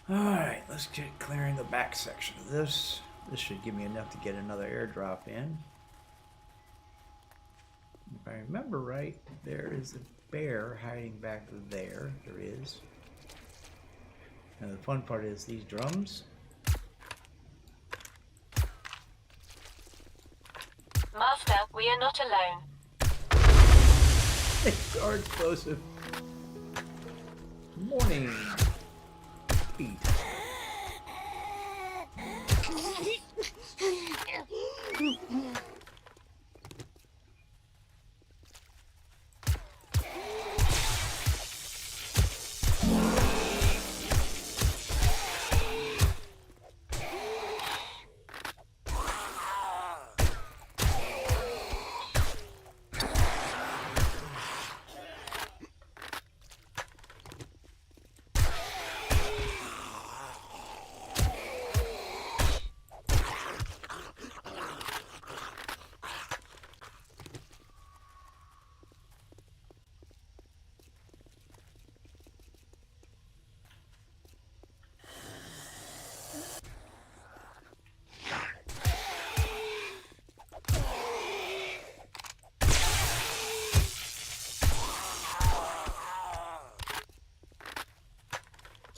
Alright, let's get clearing the back section of this. This should give me enough to get another airdrop in. If I remember right, there is a bear hiding back there. There is. And the fun part is these drums. Master, we are not alone. They are explosive. Morning. Feet.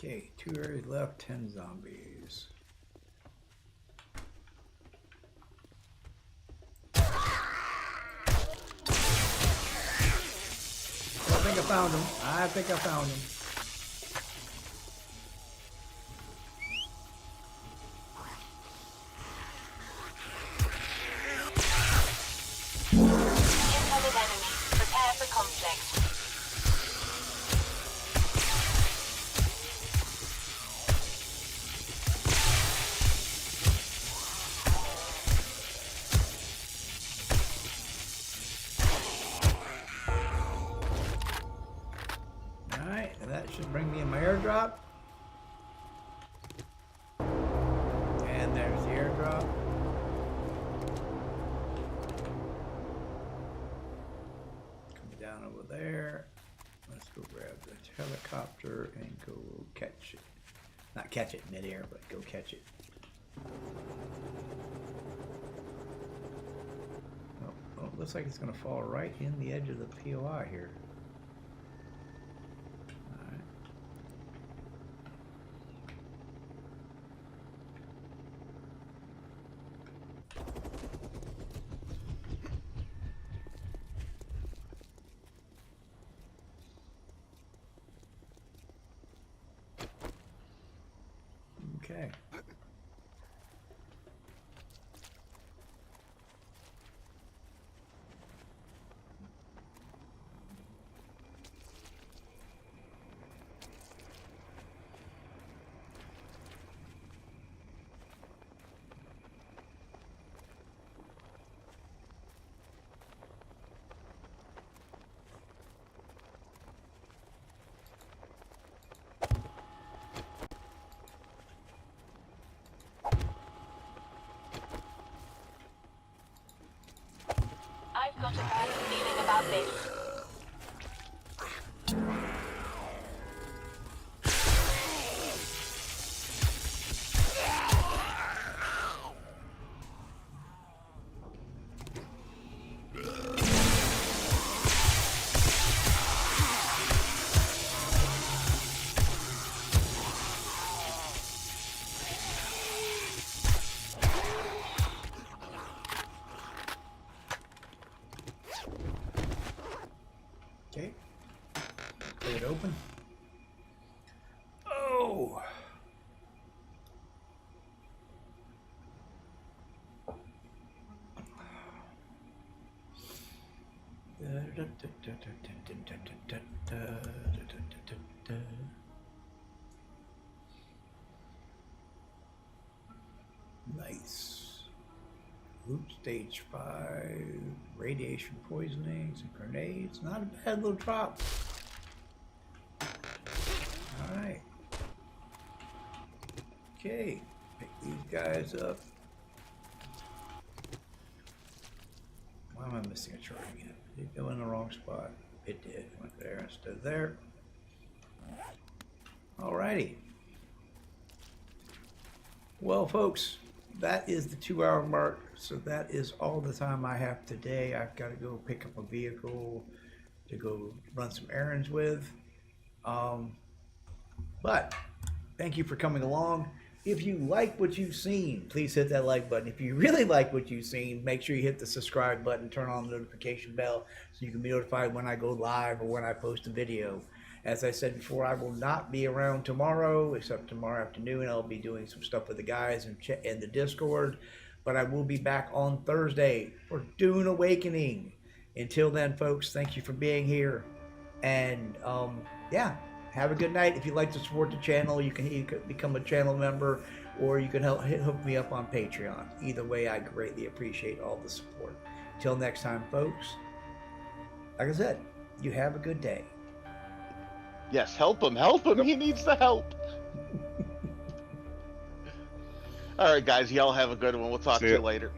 Okay, 2 areas left, 10 zombies. I think I found him. I think I found him. Incoming enemy. Prepare for conflict. Alright, and that should bring me in my airdrop. And there's the airdrop. Come down over there. Let's go grab the helicopter and go catch it. Not catch it midair, but go catch it. Oh, looks like it's going to fall right in the edge of the POI here. Alright. Okay. I've got a bad feeling about this. Okay. Get it open. Oh! Nice. Loot stage 5, radiation poisonings and grenades. Not a bad little drop. Alright. Okay, pick these guys up. Why am I missing a chart again? Did it go in the wrong spot? It did. Went there instead of there. Alrighty. Well, folks, that is the 2-hour mark. So that is all the time I have today. I've got to go pick up a vehicle to go run some errands with. But thank you for coming along. If you like what you've seen, please hit that like button. If you really like what you've seen, make sure you hit the subscribe button, turn on the notification bell so you can be notified when I go live or when I post a video. As I said before, I will not be around tomorrow, except tomorrow afternoon. I'll be doing some stuff with the guys in the Discord. But I will be back on Thursday for Dune Awakening. Until then, folks, thank you for being here. And, yeah. Have a good night. If you'd like to support the channel, you can become a channel member, or you can hook me up on Patreon. Either way, I greatly appreciate all the support. Till next time, folks, like I said, you have a good day. Yes, help him, he needs the help. All right, guys, y'all have a good one. We'll talk to you later.